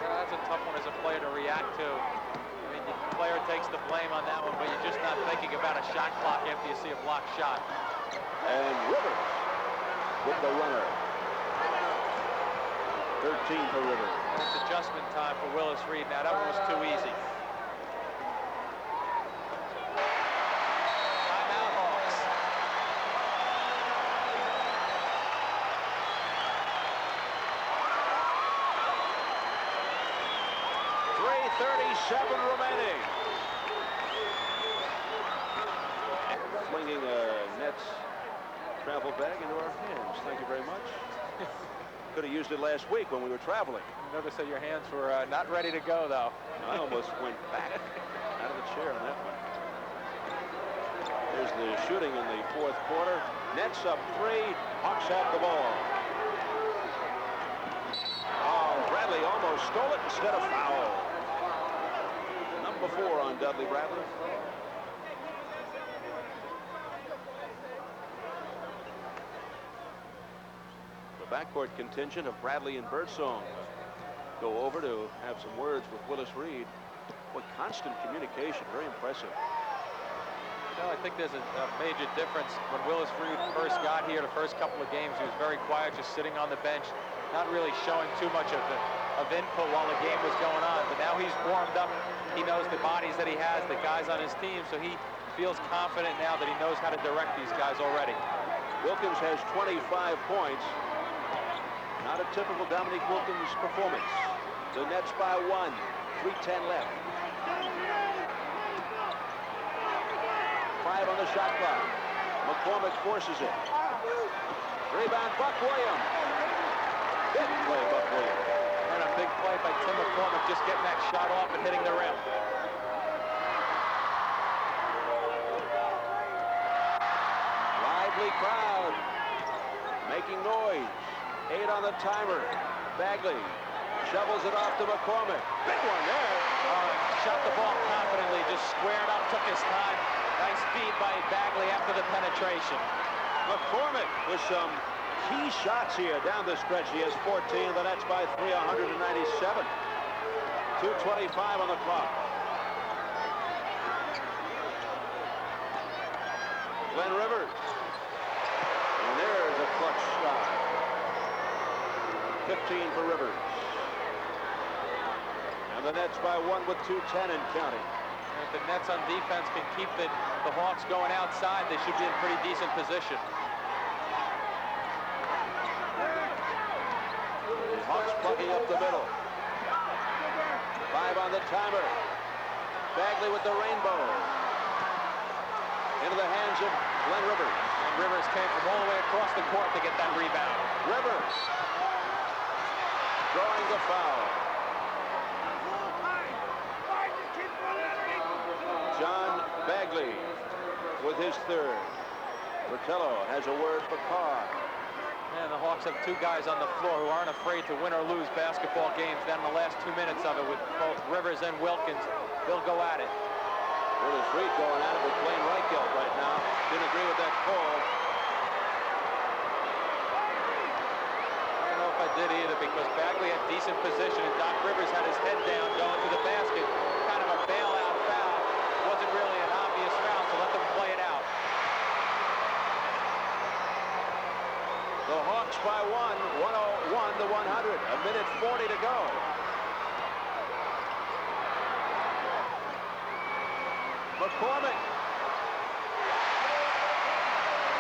Yeah, that's a tough one as a player to react to. I mean, the player takes the blame on that one, but you're just not thinking about a shot clock after you see a blocked shot. And Rivers with the runner. 13 for Rivers. It's adjustment time for Willis Reed. Now, that one was too easy. Timeout, Hawks. 3:37 remaining. Flinging a Nets travel bag into our hands. Thank you very much. Could have used it last week when we were traveling. Notice that your hands were not ready to go, though. I almost went back out of the chair on that one. Here's the shooting in the fourth quarter. Nets up 3. Hawks have the ball. Oh, Bradley almost stole it instead of foul. Number 4 on Dudley Bradley. The backcourt contingent of Bradley and Birdsong go over to have some words with Willis Reed. What constant communication, very impressive. You know, I think there's a major difference. When Willis Reed first got here, the first couple of games, he was very quiet, just sitting on the bench, not really showing too much of input while the game was going on. But now he's warmed up. He knows the bodies that he has, the guys on his team, so he feels confident now that he knows how to direct these guys already. Wilkins has 25 points. Not a typical Dominique Wilkins performance. The Nets by 1. 3:10 left. shot clock. McCormick forces it. Rebound, Buck Williams. Big play, Buck Williams. And a big play by Tim McCormick, just getting that shot off and hitting the rim. Lively crowd making noise. 8 on the timer. Bagley shovels it off to McCormick. Big one there. Shot the ball confidently, just squared up, took his time. Nice feed by Bagley after the penetration. McCormick with some key shots here down the stretch. He has 14. The Nets by 3, 197. 2:25 on the clock. Glenn Rivers. And there's a clutch shot. 15 for Rivers. And the Nets by 1 with 2:10 and counting. And if the Nets on defense can keep the Hawks going outside, they should be in pretty decent position. Hawks plugging up the middle. 5 on the timer. Bagley with the rainbow. Into the hands of Glenn Rivers. And Rivers came from all the way across the court to get that rebound. Rivers drawing the foul. John Bagley with his third. Bertello has a word for Carr. And the Hawks have 2 guys on the floor who aren't afraid to win or lose basketball games down in the last 2 minutes of it with both Rivers and Wilkins. They'll go at it. Willis Reed going at it with Blaine Reichelt right now. Didn't agree with that call. I don't know if I did either because Bagley had decent position and Doc Rivers had his head down going to the basket. Kind of a bailout foul. Wasn't really an obvious foul, so let them play it out. The Hawks by 1, 101 to 100. A minute 40 to go. McCormick.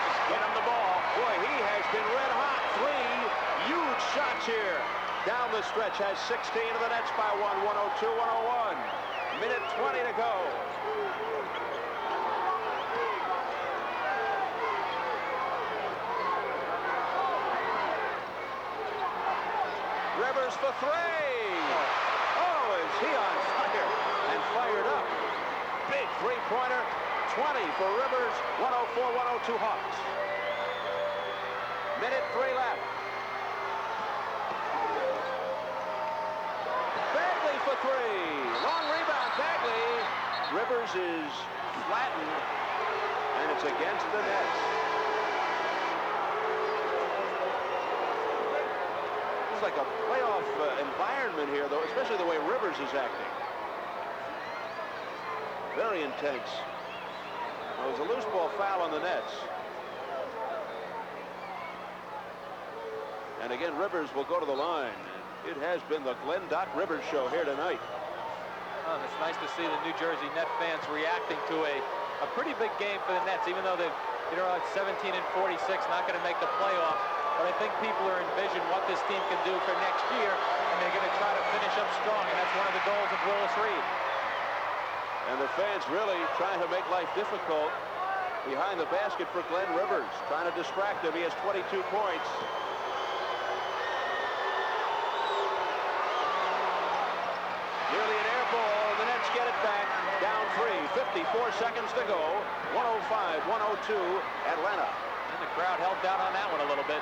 Just get him the ball. Boy, he has been red hot. 3 huge shots here. Down the stretch, has 16 of the Nets by 1, 102, 101. Minute 20 to go. Rivers for 3. Oh, is he on fire and fired up. Big three-pointer, 20 for Rivers, 104-102 Hawks. Minute 3 left. Bagley for 3. Long rebound, Bagley. Rivers is flattened, and it's against the Nets. It's like a playoff environment here, though, especially the way Rivers is acting. Very intense. It was a loose ball foul on the Nets. And again, Rivers will go to the line. It has been the Glenn Doc Rivers show here tonight. Oh, and it's nice to see the New Jersey Net fans reacting to a pretty big game for the Nets, even though they've, at 17 and 46, not going to make the playoffs. But I think people are envisioning what this team can do for next year, and they're going to try to finish up strong, and that's one of the goals of Willis Reed. And the fans really trying to make life difficult behind the basket for Glenn Rivers, trying to distract him. He has 22 points. Nearly an air ball. The Nets get it back. Down 3. 54 seconds to go. 105-102 Atlanta. And the crowd held down on that one a little bit.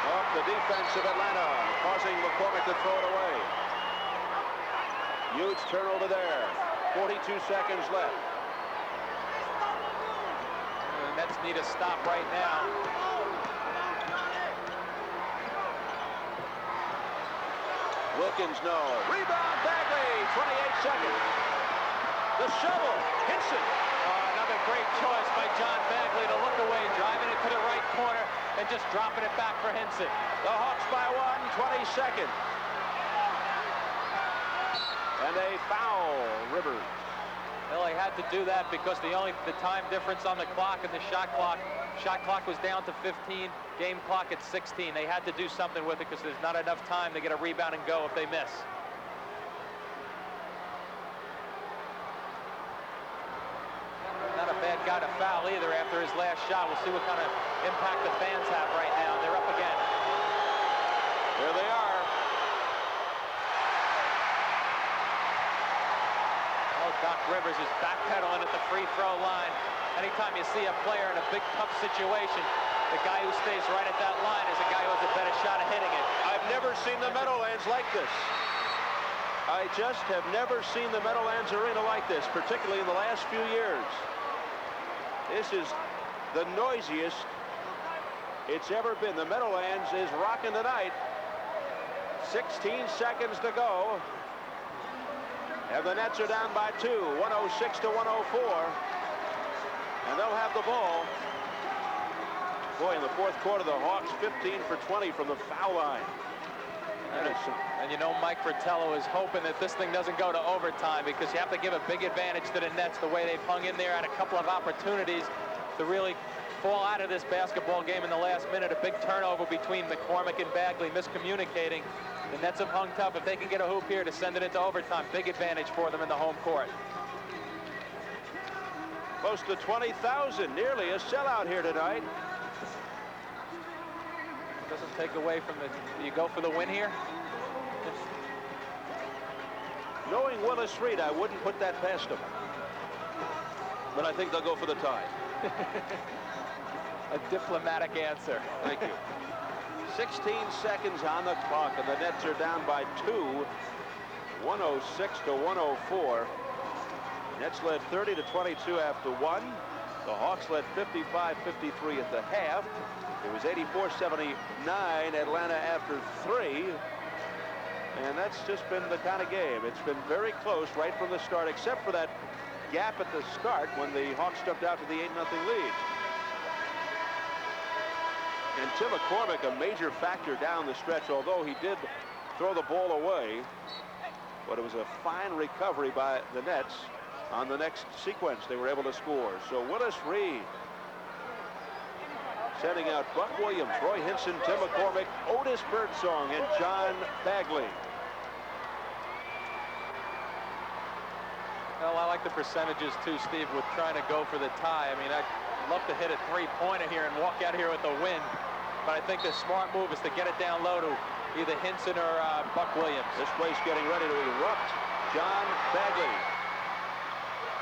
Off the defense of Atlanta, causing McCormick to throw it away. Huge turnover there. 42 seconds left. The Nets need a stop right now. Wilkins, no. Rebound, Bagley. 28 seconds. The shovel. Hinson. Another great choice by John Bagley to look away, driving it to the right corner, and just dropping it back for Hinson. The Hawks by 1, 20 seconds. And a foul, Rivers. Well, they had to do that because the time difference on the clock and the shot clock was down to 15, game clock at 16. They had to do something with it because there's not enough time to get a rebound and go if they miss. gotten a foul either after his last shot. We'll see what kind of impact the fans have right now. They're up again. There they are. Oh, Doc Rivers is backpedaling at the free throw line. Anytime you see a player in a big, tough situation, the guy who stays right at that line is a guy who has a better shot of hitting it. I've never seen the Meadowlands like this. I just have never seen the Meadowlands Arena like this, particularly in the last few years. This is the noisiest it's ever been. The Meadowlands is rocking tonight. 16 seconds to go. And the Nets are down by 2, 106 to 104. And they'll have the ball. Boy, in the fourth quarter, the Hawks 15 for 20 from the foul line. And you know, Mike Fratello is hoping that this thing doesn't go to overtime, because you have to give a big advantage to the Nets the way they've hung in there, had a couple of opportunities to really fall out of this basketball game in the last minute. A big turnover between McCormick and Bagley, miscommunicating. The Nets have hung tough. If they can get a hoop here to send it into overtime, big advantage for them in the home court. Close to 20,000, nearly a sellout here tonight. Doesn't take away from the, you go for the win here? Knowing Willis Reed, I wouldn't put that past him. But I think they'll go for the tie. A diplomatic answer. Thank you. 16 seconds on the clock, and the Nets are down by 2, 106 to 104. Nets led 30 to 22 after 1. The Hawks led 55-53 at the half. It was 84-79 Atlanta after 3. And that's just been the kind of game. It's been very close right from the start, except for that gap at the start when the Hawks stepped out to the 8-0 lead. And Tim McCormick, a major factor down the stretch, although he did throw the ball away. But it was a fine recovery by the Nets. On the next sequence, they were able to score. So Willis Reed sending out Buck Williams, Roy Hinson, Tim McCormick, Otis Birdsong, and John Bagley. Well, I like the percentages too, Steve, with trying to go for the tie. I mean, I'd love to hit a three-pointer here and walk out here with a win. But I think the smart move is to get it down low to either Hinson or Buck Williams. This place getting ready to erupt. John Bagley.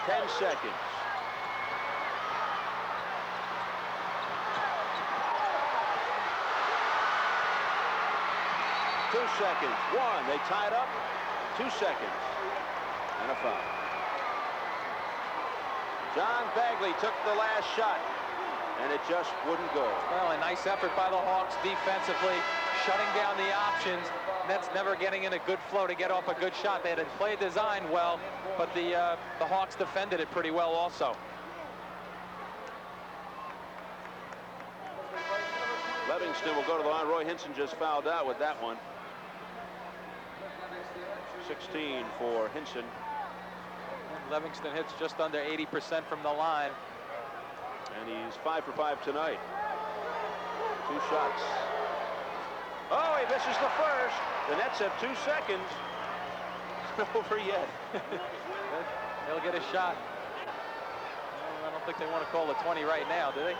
10 seconds. Two seconds. 1. They tied up. 2 seconds. And a foul. John Bagley took the last shot, and it just wouldn't go. Well, a nice effort by the Hawks defensively, shutting down the options. Nets never getting in a good flow to get off a good shot. They had played design well, but the Hawks defended it pretty well also. Livingston will go to the line. Roy Hinson just fouled out with that one. 16 for Hinson. Livingston hits just under 80% from the line. And he's 5 for 5 tonight. 2 shots. Oh, he misses the first. The Nets have 2 seconds. It's not over yet. They'll get a shot. I don't think they want to call the 20 right now, do they?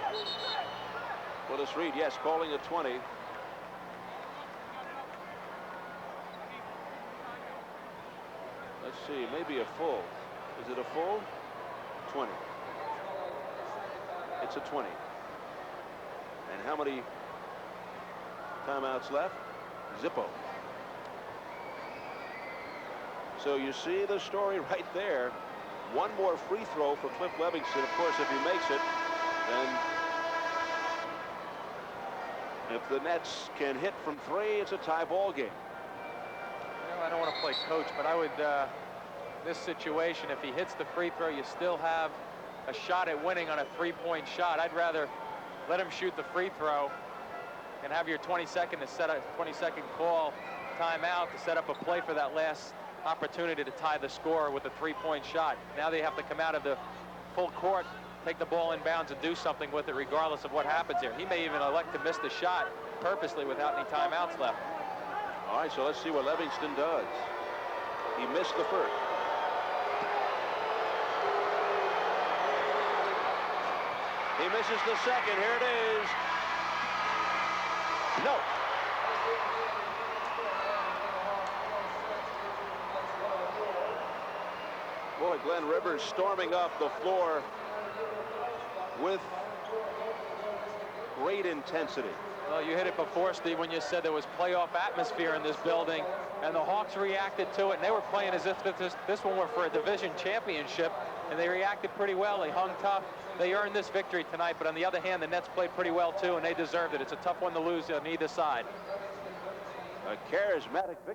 Willis Reed, yes, calling a 20. Let's see, maybe a full. Is it a full? 20. It's a 20. And how many timeouts left? Zippo. So you see the story right there. One more free throw for Cliff Livingston. Of course, if he makes it, then if the Nets can hit from 3, it's a tie ball game. Well, I don't want to play coach, but I would, this situation, if he hits the free throw, you still have a shot at winning on a 3-point shot. I'd rather let him shoot the free throw and have your 20-second to set a 20-second call timeout to set up a play for that last opportunity to tie the score with a 3-point shot. Now they have to come out of the full court, take the ball in bounds, and do something with it regardless of what happens here. He may even elect to miss the shot purposely without any timeouts left. All right, so let's see what Livingston does. He missed the first. He misses the second. Here it is. No. Boy, Glenn Rivers storming up the floor with great intensity. Well, you hit it before, Steve, when you said there was playoff atmosphere in this building, and the Hawks reacted to it, and they were playing as if this one were for a division championship, and they reacted pretty well. They hung tough. They earned this victory tonight, but on the other hand, the Nets played pretty well, too, and they deserved it. It's a tough one to lose on either side. A charismatic victory.